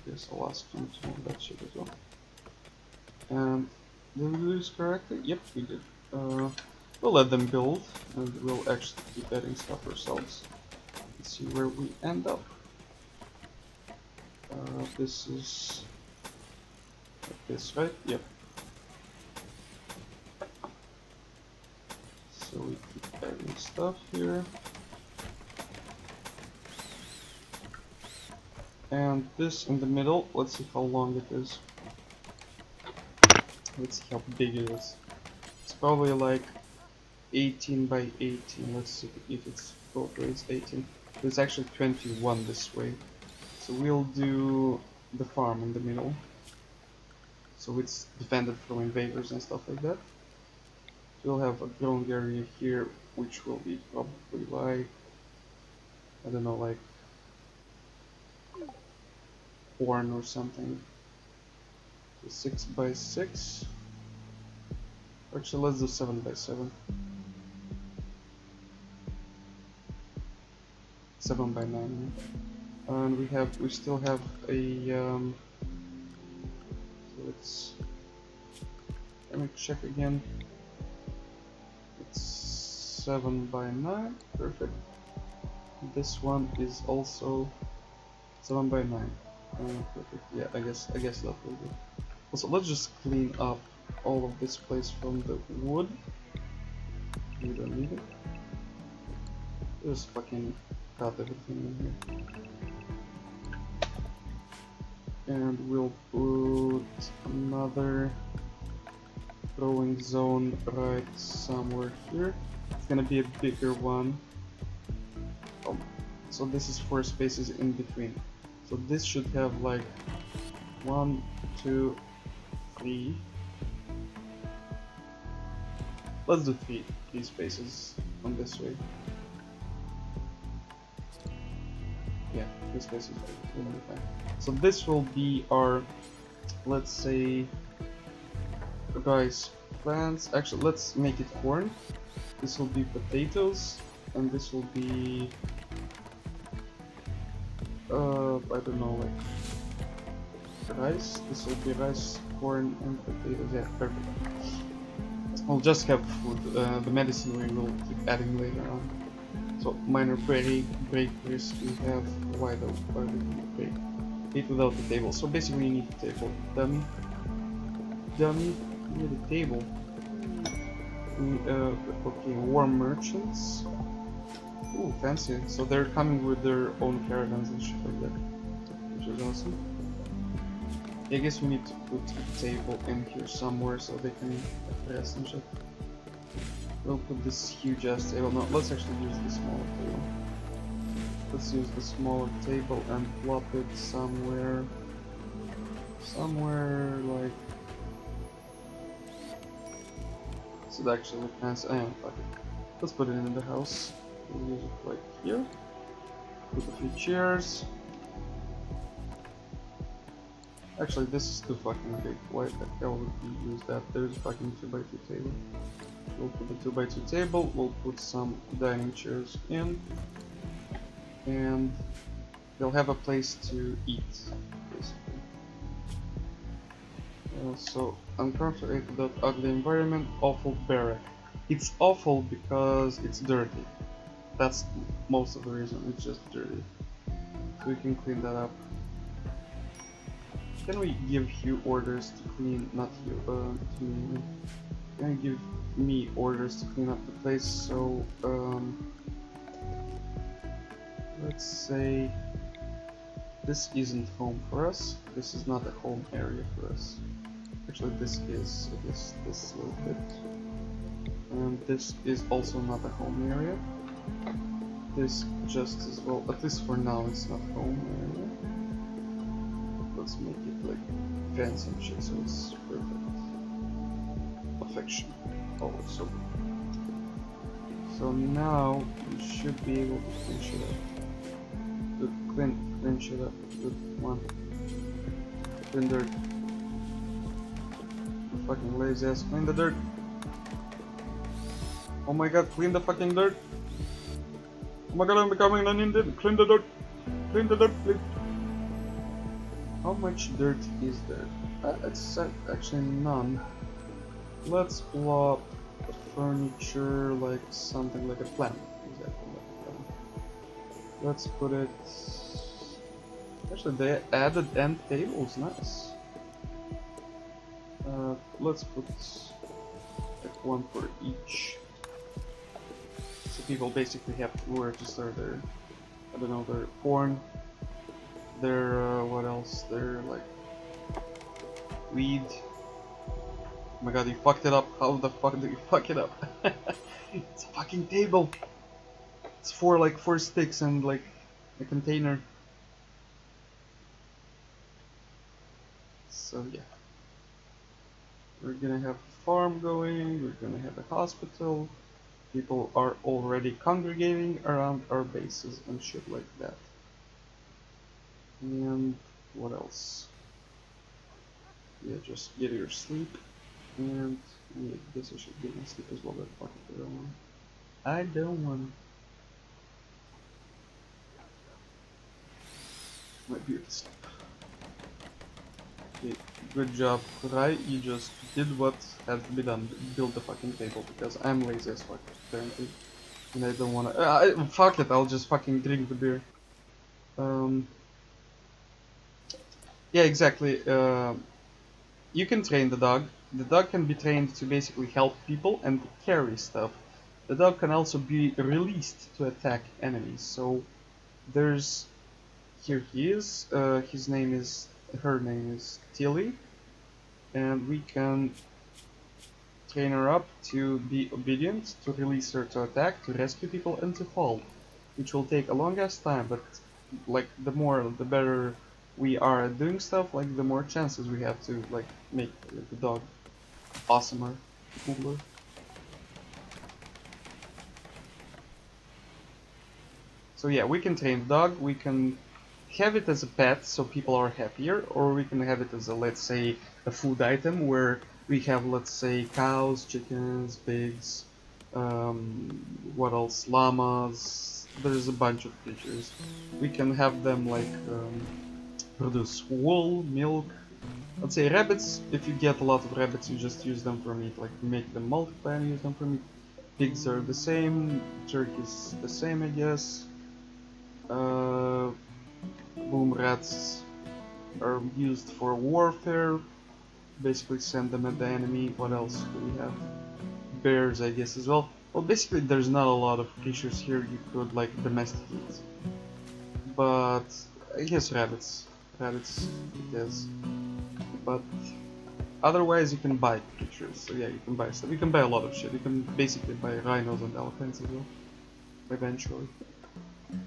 Speaker 1: Yes, I'll ask him to move that shit as well. And did we do this correctly? Yep, we did. We'll let them build, and we'll actually keep adding stuff ourselves. Let's see where we end up. This is like this, right? Yep. So we keep adding stuff here. And this in the middle, let's see how long it is. Let's see how big it is. It's probably like 18 by 18. Let's see if it's both ways 18. It's actually 21 this way. So we'll do the farm in the middle. So it's defended from invaders and stuff like that. We'll have a growing area here, which will be probably like, I don't know, like corn or something. So 6 by 6. Actually, let's do 7 by 7. 7 by 9. And we still have a so let me check again. It's 7 by 9, perfect. This one is also 7 by 9. Perfect. Yeah, I guess that will do. Also, let's just clean up all of this place from the wood. We don't need it. Just fucking cut everything in here. And we'll put another throwing zone right somewhere here. It's gonna be a bigger one. Oh, so this is 4 spaces in between. So this should have like 1, 2, 3. Let's do 3 spaces on this way. Yeah, 3 spaces will be fine. So this will be our, let's say, guys, plants. Actually, let's make it corn. This will be potatoes, and this will be, I don't know, like rice. This will be rice, corn, and potatoes. Yeah, perfect. We'll just have food. The medicine we will keep adding later on. So minor break risk. We have why do we need break? Eat without the table. So basically, you need a table. Dummy. We need a table. Okay, war merchants. Ooh, fancy. So they're coming with their own caravans and shit like that, which is awesome. I guess we need to put a table in here somewhere so they can rest and shit. We'll put this huge ass table. No, let's actually use the smaller table. Let's use the smaller table and plop it somewhere like. So it actually look nice. I am fuck it. Let's put it in the house. We'll use it like here. Put a few chairs. Actually, this is too fucking big. Why the hell would we use that? There's a fucking 2x2 table. We'll put the 2x2 table. We'll put some dining chairs in. And they'll have a place to eat, basically. So, uncomfortable that ugly environment, awful barrack. It's awful because it's dirty. That's most of the reason, it's just dirty. So we can clean that up. Can we give Hugh orders to clean, not Hugh, to me. Can you give me orders to clean up the place? So, let's say this isn't home for us. This is not a home area for us. Actually, this is, I guess, this little bit. And this is also not a home area. This just as well, at least for now, it's not home area. Let's make it like fancy and shit so it's perfect. Perfection. Oh, it's so good. So now we should be able to clean shit up. Good, clean shit up. Good, come on. Clean dirt. You fucking lazy ass, clean the dirt. Oh my god, clean the fucking dirt. Oh my god, I'm becoming an Indian. Clean the dirt. Clean the dirt, please. How much dirt is there? It's actually none. Let's plop the furniture like something like a plant. Exactly like a plant. Let's put it... Actually, they added end tables. Nice. Let's put like one for each. So people basically have where to store their, I don't know, their corn, their, what else, their, like, weed. Oh my god, you fucked it up. How the fuck did you fuck it up? It's a fucking table. It's for, like, 4 sticks and, like, a container. So, yeah. We're gonna have a farm going, we're gonna have a hospital. People are already congregating around our bases and shit like that. And what else? Yeah, just get your sleep. And yeah, I guess I should get my sleep as well, but fuck it, I don't want. I don't want. My beard is sleep. Okay, good job, Kurai. You just did what had to be done. Build the fucking table because I'm lazy as fuck, apparently. And I don't wanna. Fuck it, I'll just fucking drink the beer. Yeah, exactly. You can train the dog. The dog can be trained to basically help people and carry stuff. The dog can also be released to attack enemies. So there's. Here he is. His name is. Her name is Tilly. And we can train her up to be obedient, to release her to attack, to rescue people, and to fall. Which will take a long ass time, but like the more, the better we are at doing stuff, like the more chances we have to like make the dog awesomer, cooler. So yeah, we can train the dog, we can have it as a pet so people are happier, or we can have it as a, let's say, a food item where we have, let's say, cows, chickens, pigs, what else, llamas, there's a bunch of creatures. We can have them like produce wool, milk. Let's say rabbits, if you get a lot of rabbits you just use them for meat, like make them multiply and use them for meat. Pigs are the same, turkeys the same I guess. Boom rats are used for warfare, basically send them at the enemy. What else do we have? Bears I guess as well. Well, basically there's not a lot of creatures here you could like domesticate, but I guess rabbits it is. But otherwise you can buy creatures, so yeah, you can buy stuff. You can buy a lot of shit. You can basically buy rhinos and elephants as well, eventually.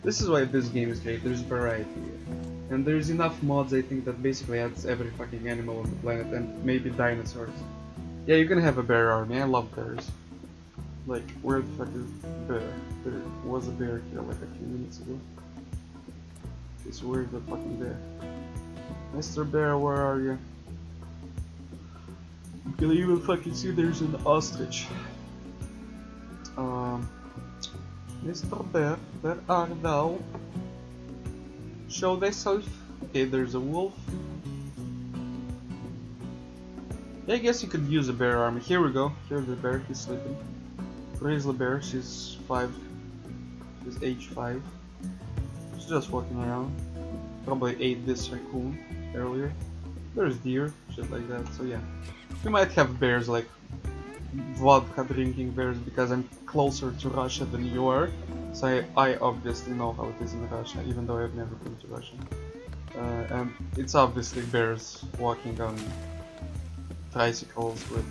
Speaker 1: This is why this game is great, there's variety here. And there's enough mods, I think, that basically adds every fucking animal on the planet, and maybe dinosaurs. Yeah, you can have a bear army, I love bears. Like, where the fuck is bear? There was a bear here like a few minutes ago. Okay, so where's the fucking bear? Mr. Bear, where are you? You can even fucking see there's an ostrich. Mr. Bear, where are thou? Show thyself. Okay, there's a wolf. Yeah, I guess you could use a bear army. Here we go. Here's the bear, he's sleeping. Where's the bear? She's 5. She's age 5. She's just walking around. Probably ate this raccoon earlier. There's deer, shit like that, so yeah. We might have bears like vodka drinking bears because I'm closer to Russia than you are. So I obviously know how it is in Russia, even though I've never been to Russia. And it's obviously bears walking on tricycles with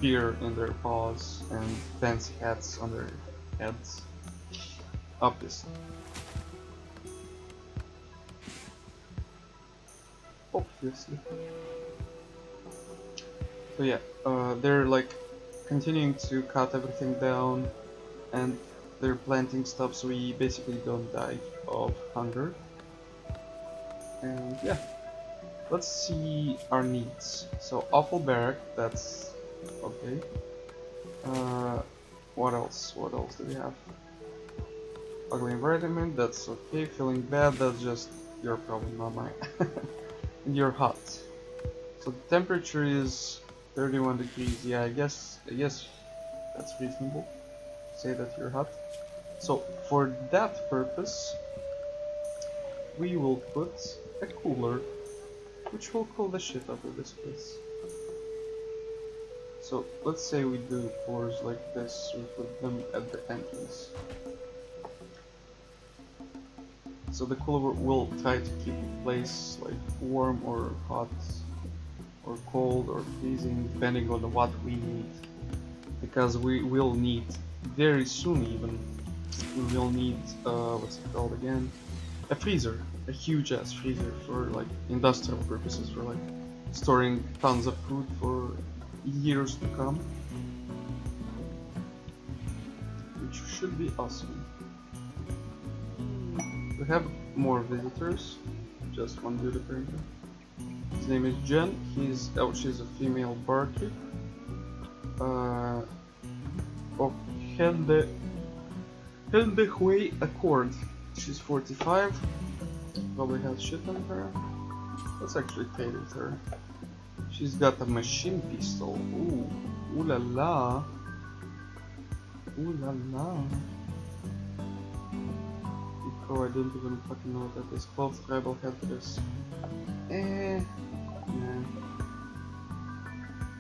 Speaker 1: beer in their paws and fancy hats on their heads. Obviously. Obviously. So yeah, they're like continuing to cut everything down and they're planting stuff so we basically don't die of hunger. And yeah, let's see our needs. So awful barrack, that's okay. What else? What else do we have? Ugly environment, that's okay. Feeling bad, that's just your problem, not mine. And you're hot. So the temperature is 31 degrees. Yeah, I guess that's reasonable. Say that you're hot. So for that purpose, we will put a cooler, which will cool the shit out of this place. So let's say we do floors like this, we put them at the entrance. So the cooler will try to keep the place like warm or hot or cold or freezing depending on what we need. Because we will need very soon even, we will need, what's it called again? A freezer, a huge ass freezer for like industrial purposes, for like storing tons of food for years to come, which should be awesome. We have more visitors, just one dude apparently. His name is Jen. She's a female barkeep. Of Hende Hui Accord. She's 45. Probably has shit on her. Let's actually trade with her. She's got a machine pistol. Ooh, ooh la la. Ooh la la. Oh, I don't even fucking know what that is. 12 tribal headdress. Nah.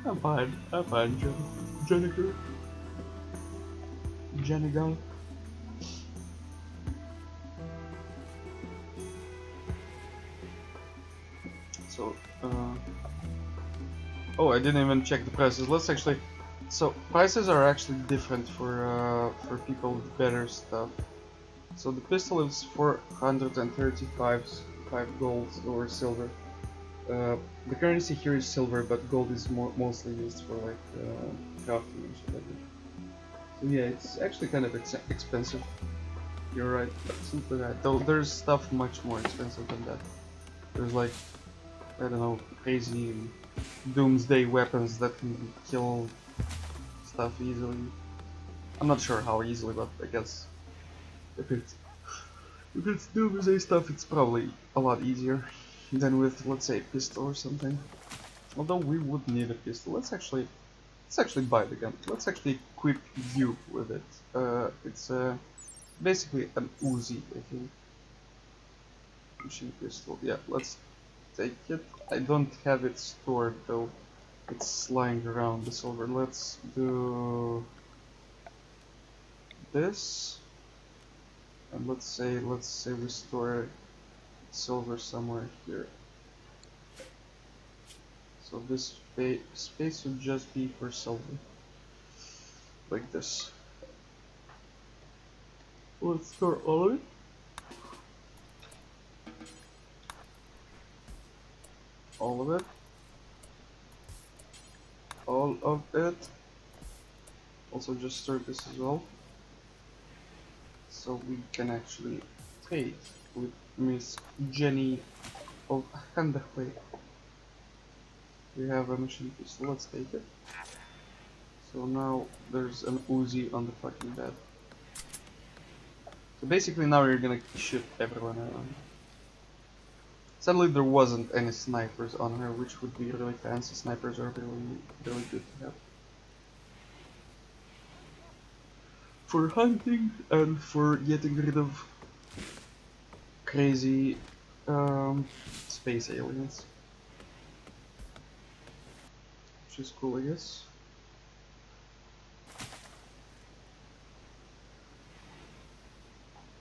Speaker 1: I'm fine, Jennifer. Jennifer. So, oh, I didn't even check the prices. Let's actually. So prices are actually different for people with better stuff. So the pistol is 435 gold or silver. The currency here is silver, but gold is mostly used for like crafting and shit like that. So yeah, it's actually kind of expensive. You're right, absolutely right. Though there's stuff much more expensive than that. There's like, I don't know, crazy doomsday weapons that can kill stuff easily. I'm not sure how easily, but I guess if it's doomsday stuff, it's probably a lot easier than with, let's say, a pistol or something. Although we would need a pistol. Let's actually buy the gun. Let's actually equip you with it. It's basically an Uzi, I think. Machine pistol. Yeah, let's take it. I don't have it stored though. It's lying around the silver. Let's do this. And let's say we store silver somewhere here. So this space would just be for silver, like this. Let's store all of it. All of it. All of it. Also just store this as well. So we can actually trade with Miss Jenny of Handahway. We have a machine pistol, let's take it. So now there's an Uzi on the fucking bed. So basically now you're gonna shoot everyone around. Sadly there wasn't any snipers on her, which would be really fancy. Snipers are really good to have. For hunting and for getting rid of crazy space aliens. Which is cool, I guess.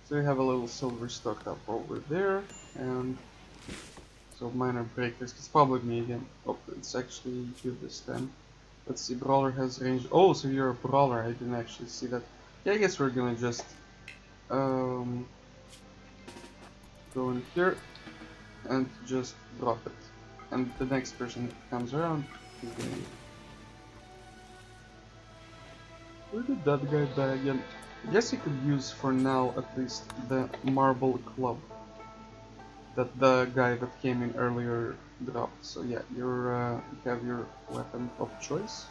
Speaker 1: So we have a little silver stocked up over there, and so minor breakers. It's probably me again. Oh, it's actually you this time. Let's see, brawler has range. Oh, so you're a brawler. I didn't actually see that. Yeah, I guess we're gonna just go in here and just drop it. And the next person that comes around is gonna. Where did that guy die again? I guess you could use for now at least the marble club that the guy that came in earlier dropped. So yeah, you have your weapon of choice.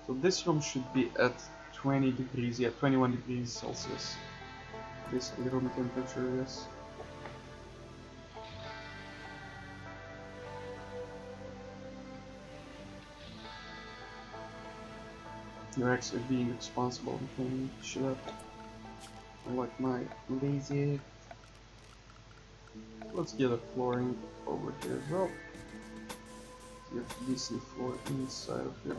Speaker 1: So this room should be at 20 degrees, yeah, 21 degrees Celsius. Basically room temperature, yes. You're actually being responsible and shut up. I like my lazy. Let's get a flooring over here as well. Get a decent floor inside of here.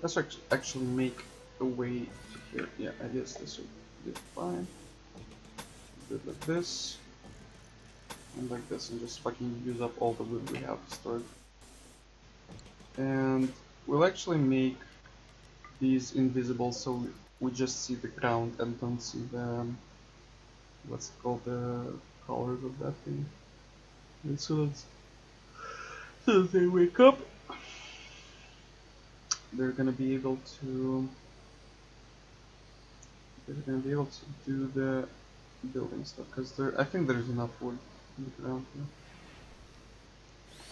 Speaker 1: Let's actually make a way to here. Yeah, I guess this would be fine. Do it like this. And like this, and just fucking use up all the wood we have stored. And we'll actually make these invisible so we just see the ground and don't see the what's it called, the colors of that thing. And so as they wake up, they're gonna be able to do the building stuff because I think there's enough wood in the ground here.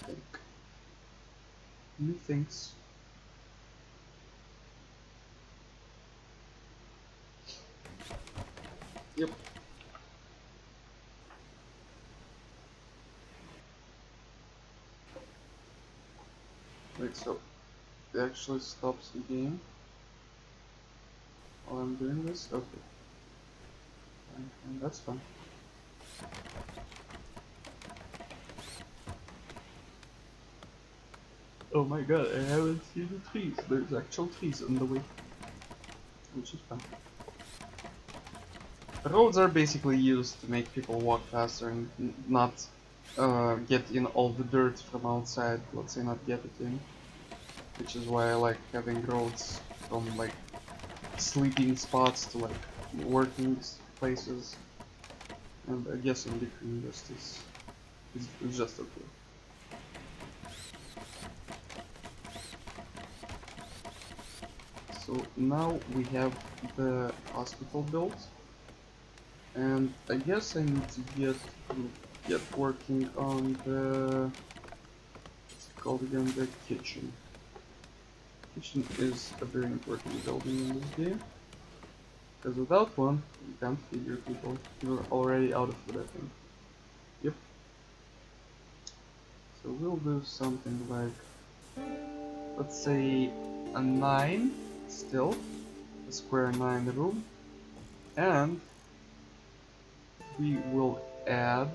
Speaker 1: I think. New things. Yep. Wait, so it actually stops the game while I'm doing this? Okay. Fine, that's fine. Oh my god, I haven't seen the trees. There's actual trees on the way. Which is fun. The roads are basically used to make people walk faster and not get in all the dirt from outside. Let's say not get it in. Which is why I like having roads from like sleeping spots to like working places. And I guess in between just is just okay. So now we have the hospital built, and I guess I need to get working on the what's it called again, the kitchen. Kitchen is a very important building in this game, because without one you can't feed your people. You're already out of food, I think. Yep. So we'll do something like, let's say a 9 still, a square 9 room, and we will add,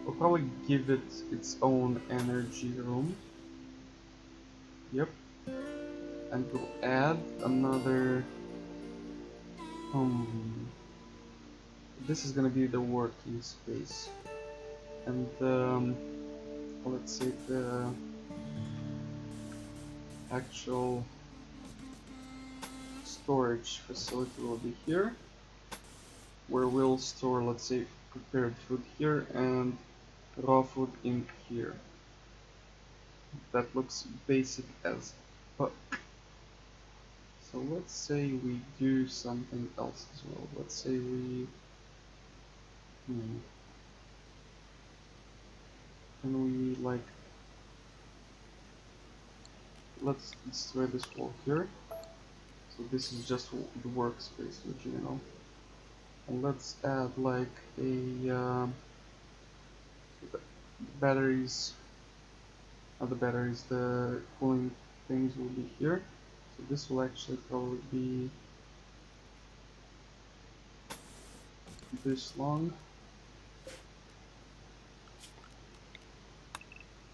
Speaker 1: we'll probably give it its own energy room. Yep. And we'll add another, this is gonna be the working space. And let's say the actual storage facility will be here, where we'll store, let's say, prepared food here and raw food in here. That looks basic as fuck. So let's say we do something else as well. Let's say we can we like, let's destroy this wall here. So this is just the workspace, which you know. And let's add like a batteries. The cooling things will be here. So this will actually probably be this long.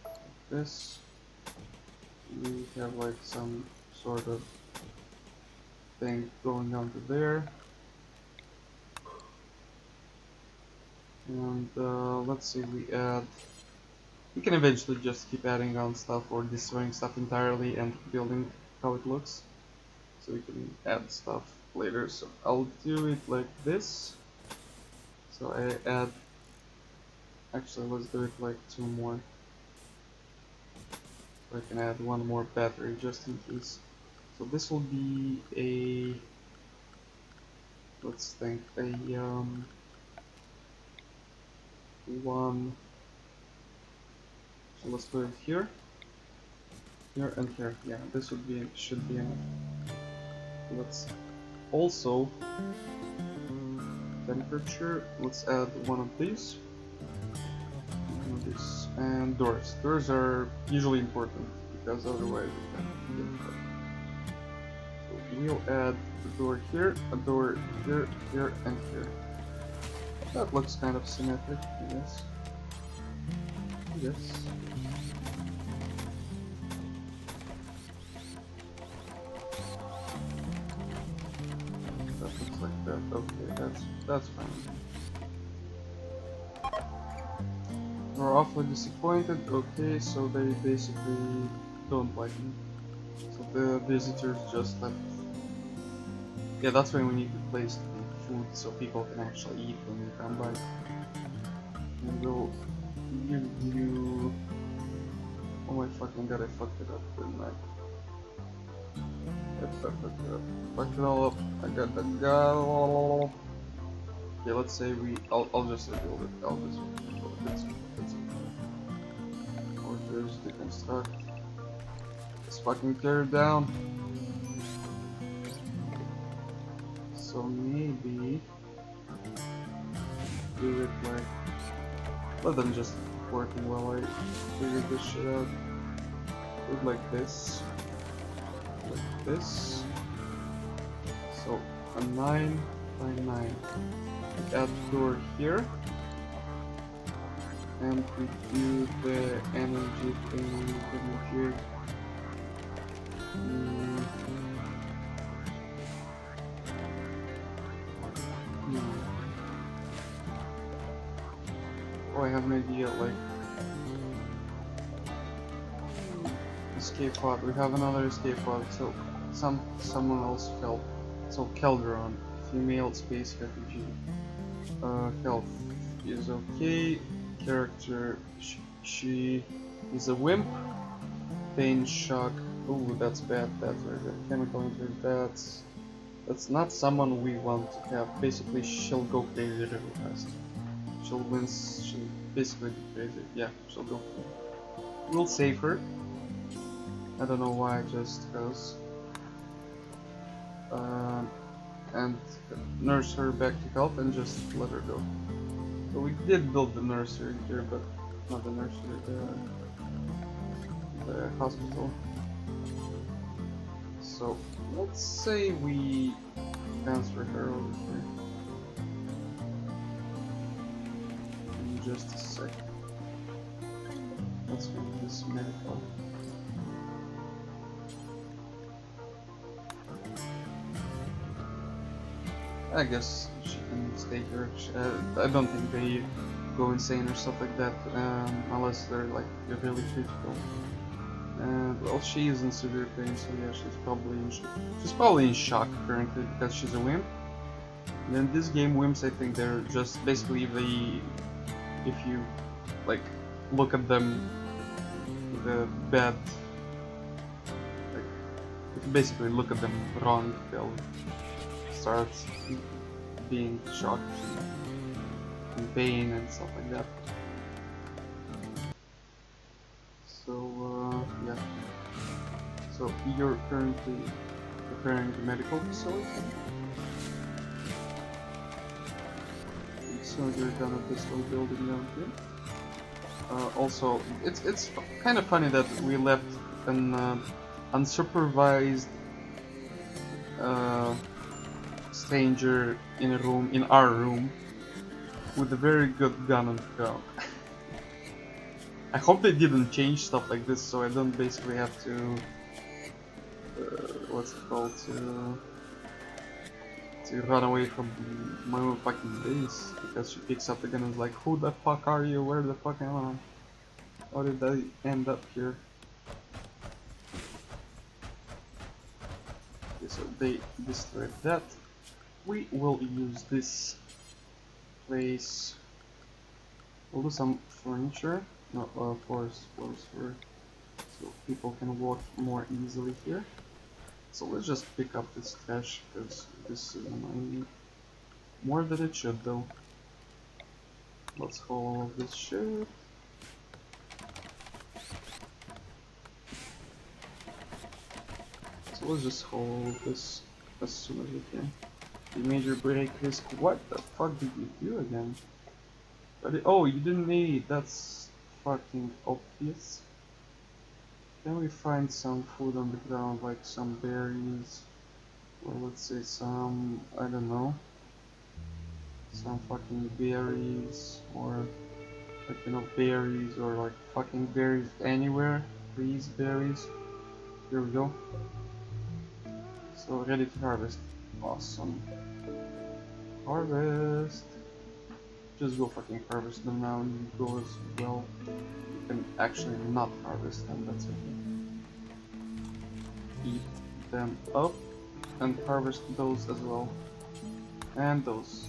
Speaker 1: Like this. We have like some sort of thing going down to there. And let's see, we can eventually just keep adding on stuff or destroying stuff entirely and building how it looks. So we can add stuff later. So I'll do it like this. So I add, actually let's do it like 2 more. So I can add 1 more battery just in case. So this will be a, let's think, a 1. So let's put it here, here and here. Yeah, this would be, should be enough. Let's also temperature. Let's add 1 of these. And doors. Doors are usually important because otherwise we can get cut. So we'll add a door here, a door here, here, and here. That looks kind of symmetric, I guess. Yes. That looks like that. Okay, that's fine. We're awfully disappointed. Okay, so they basically don't like me. So the visitors just left. Yeah, that's why we need to place food so people can actually eat when they come by. And we'll give you... Oh my fucking god, I fucked it up, didn't I? I fucked it all up. I got that guy. Okay, let's say I'll just rebuild it. I'll just rebuild it. That's or there's deconstruct. Let's fucking tear it down. So maybe do it like, let them just keep working while I figure this shit out. Do it like this. Like this. So a 9 by 9. We add door here. And we do the energy thing over here. Oh, I have an idea, like escape pod. We have another escape pod, so someone else fell. So Calderon, female space refugee. Health is okay. Character, she is a wimp. Pain, shock. Ooh, that's bad. That's very good. Chemical injury. That's not someone we want to have. Basically, she'll go crazy really fast. She'll basically be crazy. Yeah, she'll go crazy. We'll save her. I don't know why, just because. And nurse her back to health and just let her go. So we did build the nursery here, but not the nursery, the hospital. So let's say we transfer her over here. In just a sec. Let's make this medical. I guess she can stay here. I don't think they go insane or stuff like that, unless they're like really critical. And well, she is in severe pain, so yeah, she's probably in shock currently because she's a wimp. And in this game, wimps, I think they're just basically if you like look at them, the bad, like if you basically look at them wrong, they'll start being shocked and pain and stuff like that. So yeah. So you're currently preparing the medical facility. So you're done at this little building down here. Also, it's kind of funny that we left an unsupervised stranger in our room, with a very good gun on the go. I hope they didn't change stuff like this, so I don't basically have to, what's it called, to to run away from my own fucking base because she picks up the gun and is like, who the fuck are you? Where the fuck am I? How did I end up here? Okay, so they destroyed that. We will use this place. We'll do some furniture. No, floors for so people can walk more easily here. So let's just pick up this trash because this is annoying me. More than it should though. Let's haul all of this shit. So let's just haul all of this as soon as we can. The major break risk. What the fuck did you do again? Oh, you didn't need it. That's fucking obvious. Can we find some food on the ground, like some berries? Or let's say some, I don't know, some fucking berries, or like, you know, berries, or like fucking berries anywhere. Please, berries. Here we go. So ready to harvest. Awesome. Harvest. Just go fucking harvest them now, and you go as well. You can actually not harvest them, that's okay. Eat them up and harvest those as well. And those.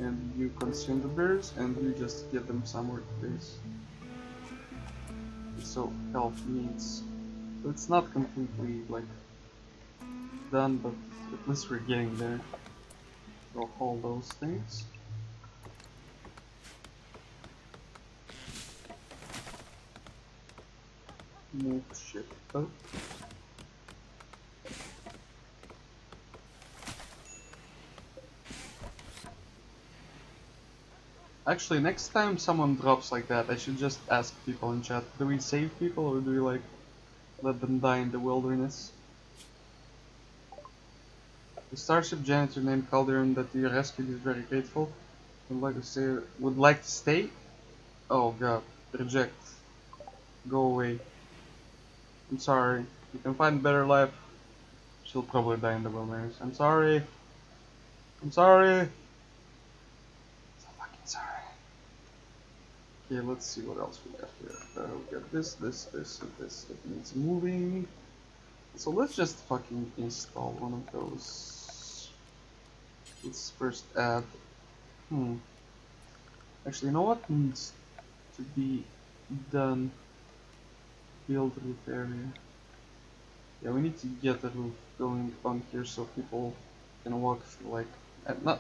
Speaker 1: And you consume the berries and you just get them somewhere to place. So health needs. So it's not completely like done, but at least we're getting there. So haul those things. Move shit up. Actually, next time someone drops like that, I should just ask people in chat, do we save people or do we like let them die in the wilderness? The starship janitor named Calderon that you rescued is very grateful. Would like to stay? Oh god, reject. Go away. I'm sorry. You can find a better life. She'll probably die in the wilderness. I'm sorry. I'm sorry. So fucking sorry. Okay, let's see what else we got here. We got this, and this. It needs moving. So let's just fucking install one of those. Let's first add. Actually, you know what needs to be done? Build roof area. Yeah, we need to get the roof going on here so people can walk through, like,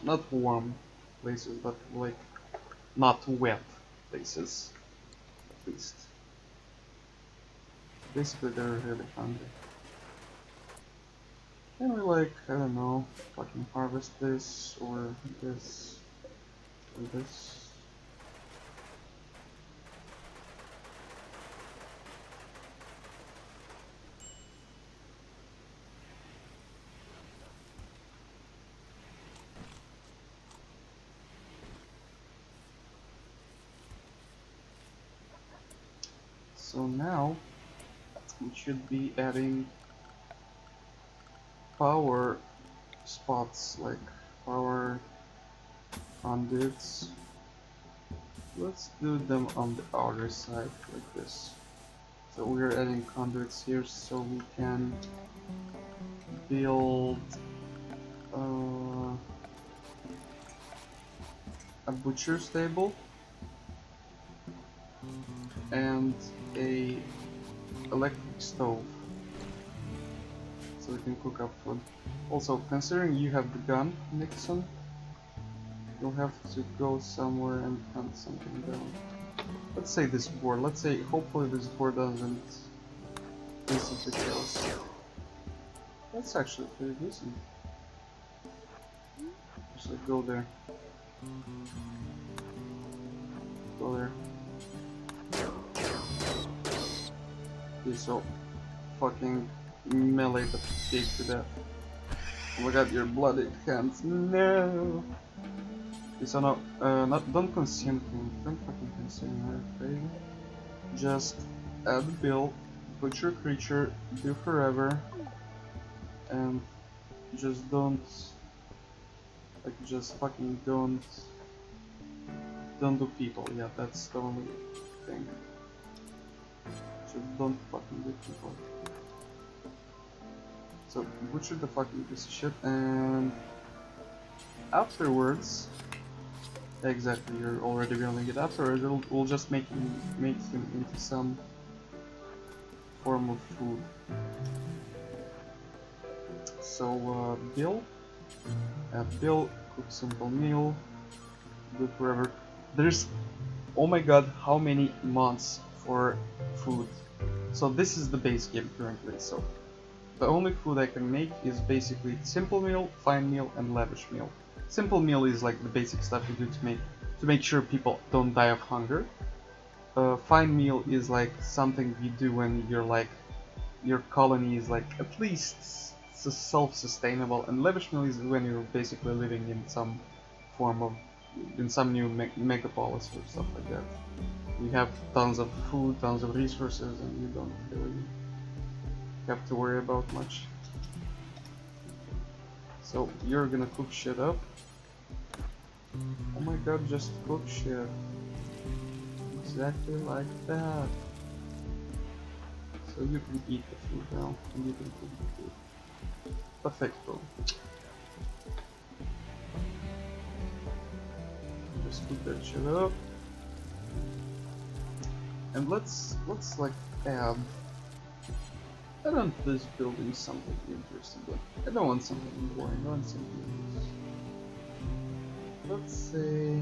Speaker 1: not warm places, but like not wet places, at least. Basically, they're really hungry. Can we, like, I don't know, fucking harvest this or this or this? So now we should be adding power spots, like power conduits. Let's do them on the outer side like this. So we're adding conduits here so we can build a butcher stable and a electric stove so we can cook up food. Also, considering you have the gun, Nixon, you'll have to go somewhere and hunt something down. Let's say this boar. Let's say hopefully this boar doesn't instantly kill us. That's actually pretty decent. Just like go there. Go there. Okay, so fucking melee the pig to death. Oh my god, your bloody hands. No. Okay, so no, don't consume things. Don't fucking consume everything. Just add build, butcher creature, do forever, and just don't Like just fucking don't do people. Yeah, that's the only thing. So don't fucking do people. So butcher the fucking piece of shit, and afterwards, exactly, you're already building it. Afterwards, we'll just make him into some form of food. So Bill, cook simple meal. Do forever. There's, oh my god, how many months for food? So this is the base game currently. So the only food I can make is basically simple meal, fine meal, and lavish meal. Simple meal is like the basic stuff you do to make sure people don't die of hunger. Fine meal is like something you do when you're like your colony is like at least self-sustainable, and lavish meal is when you're basically living in some form of in some new megapolis or stuff like that. You have tons of food, tons of resources, and you don't really have to worry about much. So you're gonna cook shit up. Oh my god, just cook shit. Exactly like that. So you can eat the food now, and you can cook the food. Perfecto. Just cook that shit up. And let's like add. I don't want this building something interesting, but I don't want something boring. I want something. Let's say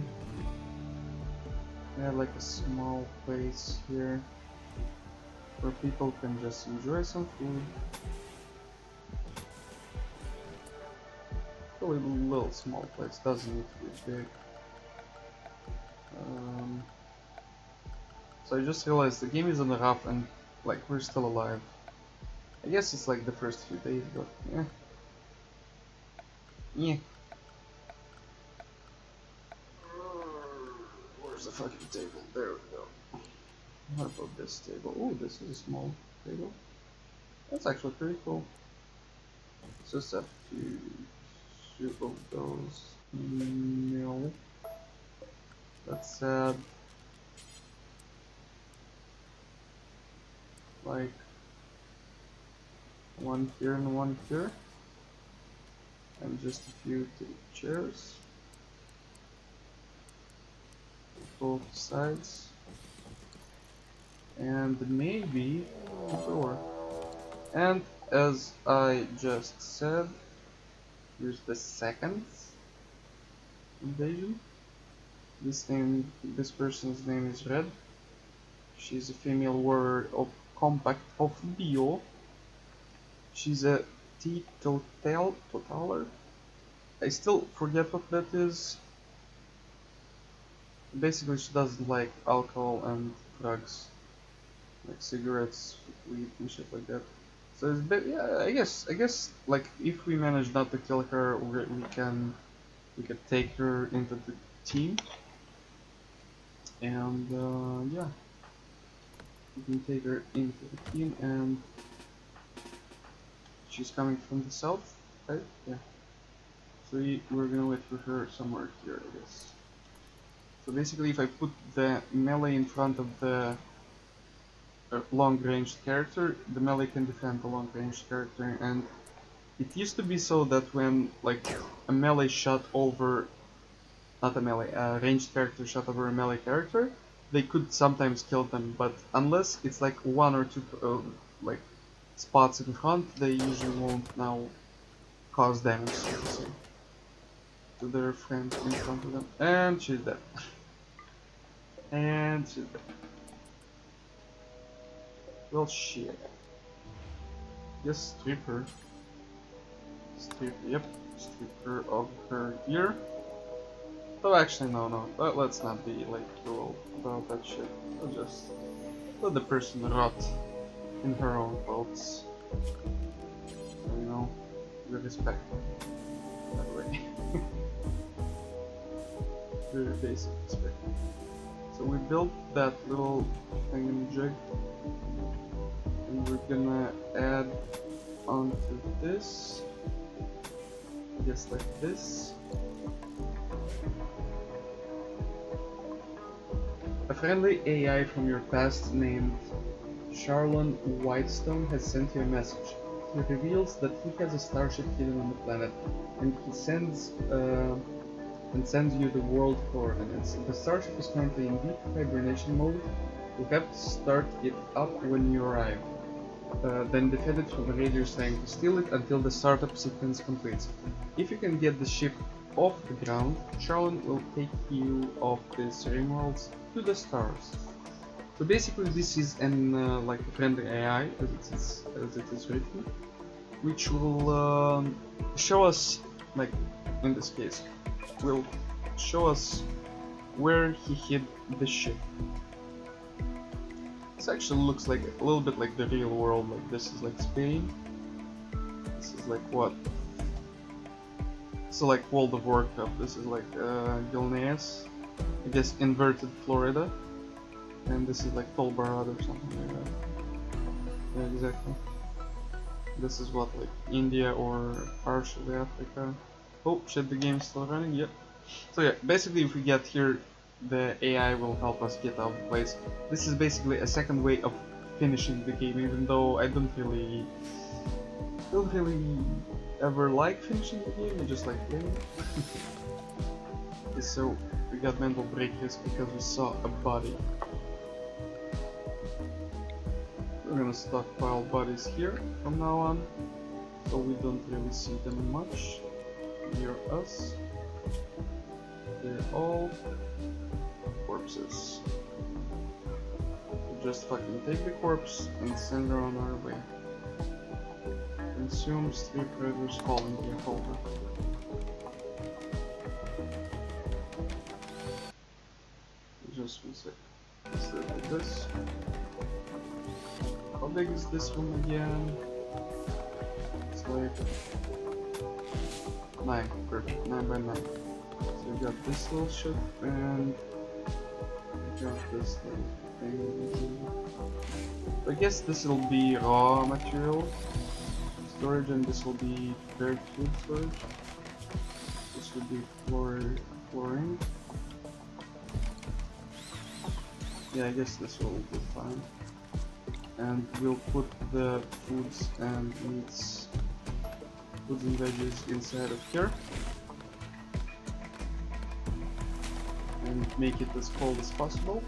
Speaker 1: add like a small place here where people can just enjoy some food. Probably a little small place, doesn't need to be big. So I just realized the game is on the rough and like we're still alive. I guess it's like the first few days, but yeah. Yeah. Where's the fucking table? There we go. What about this table? Oh, this is a small table. That's actually pretty cool. Just have to shoot of those. No. Let's add like one here and one here, and just a few chairs, both sides, and maybe a door. And as I just said, here's the second invasion. This person's name is Red. She's a female warrior of compact of bio. She's a teetotaler. I still forget what that is. Basically, she doesn't like alcohol and drugs, like cigarettes, weed, and shit like that. So it's a bit, yeah. I guess, like if we manage not to kill her, we can take her into the team, and yeah, we can take her into the team, and she's coming from the south, right? Yeah. So we're gonna wait for her somewhere here, I guess. So basically, if I put the melee in front of the long-ranged character, the melee can defend the long-ranged character, and it used to be so that when like a melee shot over, not a melee, a ranged character shot over a melee character, they could sometimes kill them, but unless it's like one or two like spots in front, they usually won't now cause damage, so to say, to their friends in front of them. And she's dead. And she's dead. Well, shit. Just strip her. Yep, strip her of her gear. Oh, actually, no. Let's not be like cruel about that shit. We'll just let the person rot in her own clothes. So, you know, we respect that way. Very basic respect. So we built that little thingamajig, and we're gonna add onto this, just like this. A friendly AI from your past named Charlon Whitestone has sent you a message. He reveals that he has a starship hidden on the planet, and he sends you the world coordinates. The starship is currently in deep hibernation mode. You have to start it up when you arrive. Then defend it from the radio saying to steal it until the startup sequence completes. If you can get the ship off the ground, Charlon will take you off this Rimworld to the stars. So basically this is an like a friendly AI as it is written, which will show us, like in this case, will show us where he hid the ship. This actually looks like a little bit like the real world. Like this is like Spain. This is like what? So like World of Warcraft. This is like Gilneas. I guess inverted Florida. And this is like Tolbarad or something like that. Yeah, exactly. This is what, like India or partially Africa. Oh shit, the game's still running. Yep. So yeah, basically if we get here, the AI will help us get out of the place. This is basically a second way of finishing the game, even though I don't really ever like finishing the game. I just like playing. Okay, so we got mental breakers because we saw a body. We're gonna stockpile bodies here from now on, so we don't really see them much near us. They're all corpses. We just fucking take the corpse and send her on our way. Consumes 3 predators falling here, holder. Just one sec. Let's do it like this. How big is this one again? It's like 9, perfect, 9 by 9. So we got this little ship and we got this little thing. I guess this will be raw material storage and this will be prepared food storage. This will be flooring. Yeah, I guess this will be fine. And we'll put the foods and meats, foods and veggies inside of here and make it as cold as possible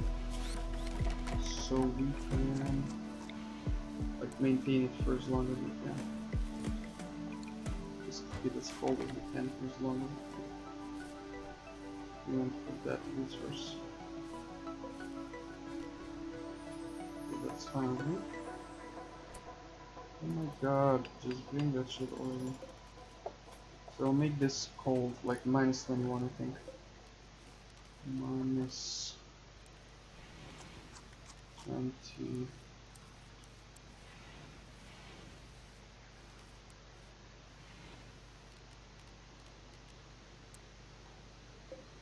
Speaker 1: so we can like maintain it for as long as we can. Just keep it as cold as we can for as long as we can. We won't put that resource. That's fine, right? Oh my god, just bring that shit over. So I'll make this cold, like minus 21 I think. Minus 20.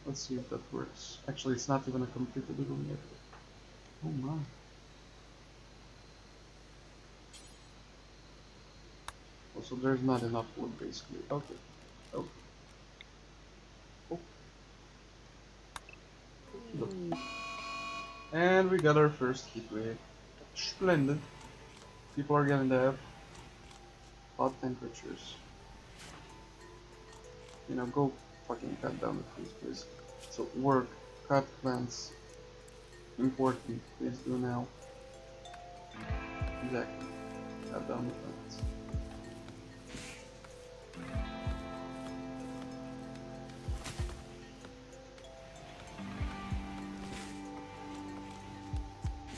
Speaker 1: Let's see if that works. Actually, it's not even a completed room yet. Oh my. So there's not enough wood basically. Okay. Okay. Oh. Look. And we got our first heat wave. Splendid. People are gonna have hot temperatures. You know, go fucking cut down the trees, please. So work, cut plants. Important, please do now. Exactly. Cut down the plants.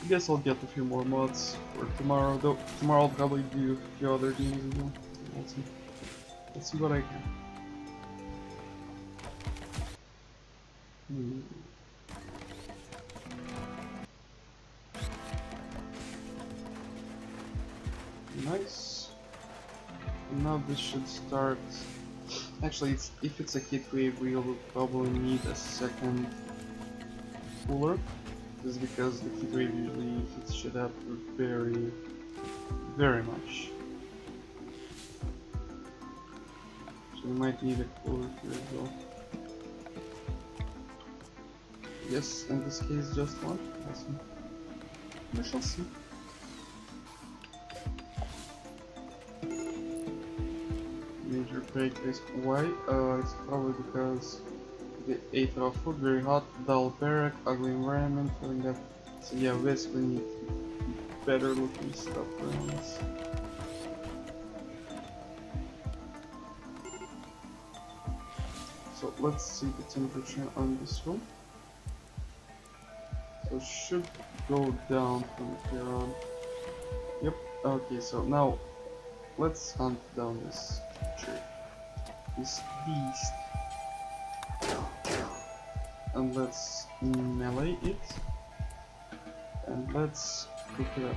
Speaker 1: I guess I'll get a few more mods for tomorrow, though tomorrow I'll probably do a few other games as well. Let's see what I can. Nice. And now this should start. Actually, if it's a heat wave, we'll probably need a second cooler. This is because the heat wave usually heats shit up very, very much. So we might need a cooler here as well. Yes, in this case just one. Awesome. We shall see. Major break risk. Why? It's probably because they ate raw food, very hot, dull barrack, ugly environment, feeling that. So yeah, basically need better looking stuff around us. So let's see the temperature on this room. So it should go down from here on. Yep, okay, so now let's hunt down this creature, this beast, and let's melee it, and let's pick it up.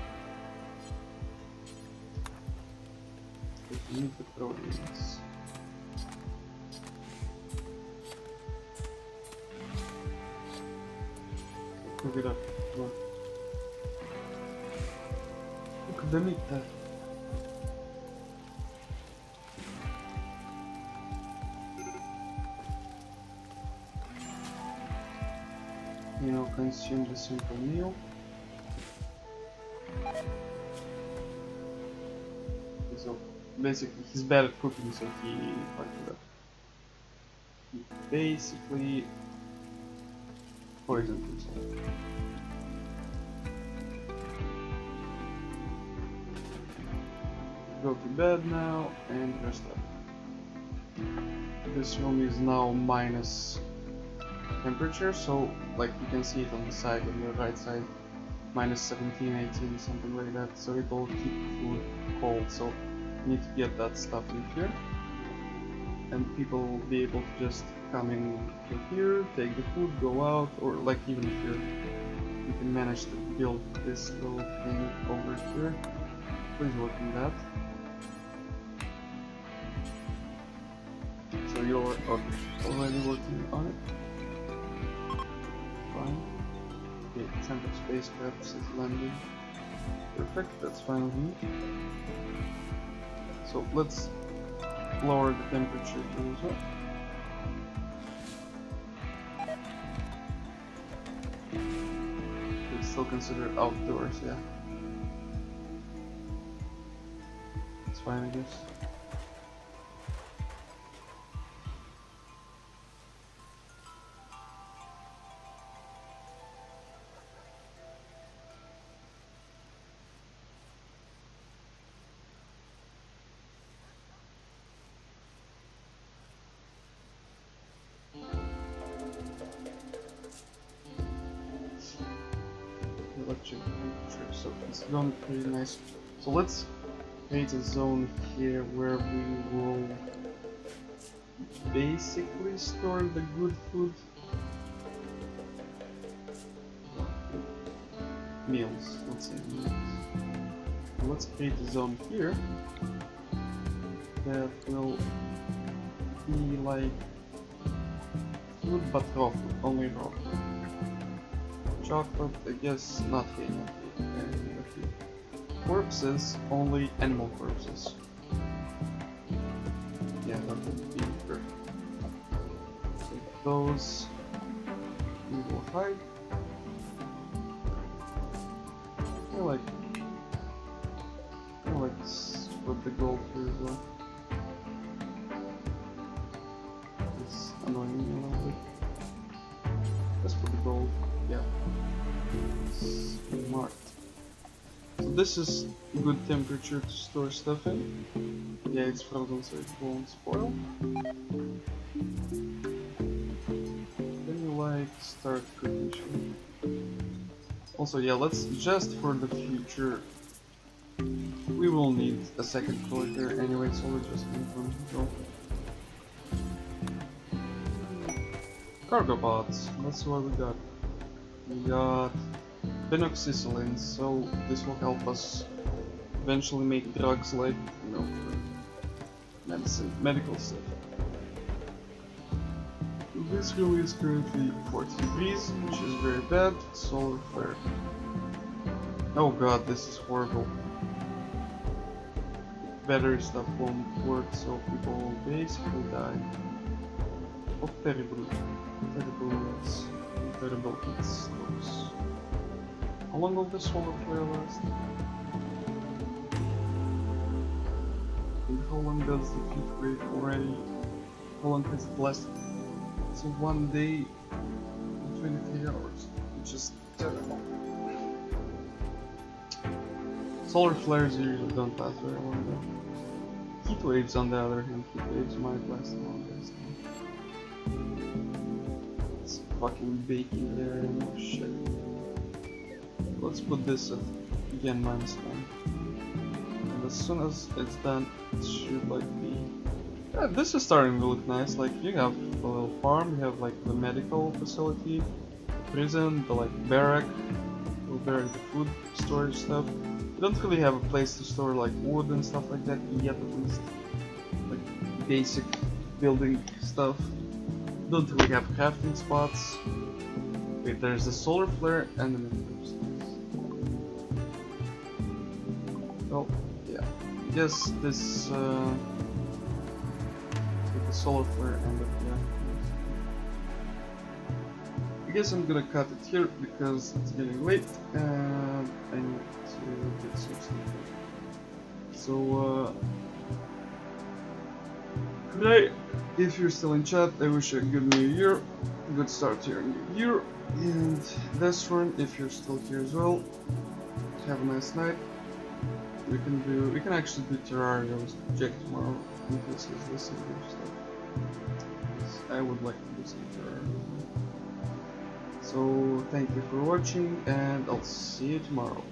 Speaker 1: We need the proteins. Pick it up. Come on. Look at them eat that. You know, consume the simple meal. So basically, he's bad at cooking, so he fucked it up. He basically poisoned himself. Go to bed now and rest up. This room is now minus temperature, so like you can see it on the side, on the right side, minus 17, 18, something like that, so it will keep food cold, so you need to get that stuff in here, and people will be able to just come in here, take the food, go out, or like even if you can manage to build this little thing over here, please work on that. So you're already working on it. Fine. Okay, temp of spacecraft is landing. Perfect, that's fine with me. So let's lower the temperature here as well. It's still considered outdoors, yeah. It's fine, I guess. So it's going pretty nice. So let's create a zone here where we will basically store the good food. Meals, let's say meals. So let's create a zone here that will be like food but raw food, only raw food. Chocolate, I guess not here, not here, and not here. Corpses, only animal corpses. Yeah, that would be perfect. So those we will hide. I like put the gold here as well. It's annoying me a little bit. Let's put the gold. Yeah. Smart. So this is good temperature to store stuff in. Yeah, it's frozen so it won't spoil. Then you like start cooking sugar. Also, yeah, let's just for the future. We will need a second floor here anyway, so we're just going to go. Cargo pods. Let's see what we got. We got phenoxycyllines, so this will help us eventually make drugs like, you know, medicine, medical stuff. This room is currently 40 degrees, which is very bad. Solar flare. Oh god, this is horrible. Battery stuff won't work, so people will basically die. of terrible hits. How long will this solar flare last? And how long does the heat wave already? How long has it lasted? It's 1 day and 23 hours, which is terrible. Solar flares usually don't last very long though. Heat waves on the other hand, heat waves might last longer. It's fucking baking there and shit. Let's put this at again -1. And as soon as it's done, it should like be... Yeah, this is starting to look nice. Like you have a little farm, you have like the medical facility, prison, the like barrack, the food storage stuff. You don't really have a place to store like wood and stuff like that yet, at least. Like basic building stuff. Don't really have crafting spots. Wait, there's the solar flare and the military stuff. Well, yeah. I guess this with the solar flare ended, yeah. I guess I'm gonna cut it here because it's getting late and I need to get some sleep. So today, if you're still in chat, I wish you a good new year, a good start to your new year, and this one, if you're still here as well, have a nice night. We can actually do Terraria's project tomorrow, if this is the same stuff. I would like to do some Terraria. So thank you for watching, and I'll see you tomorrow.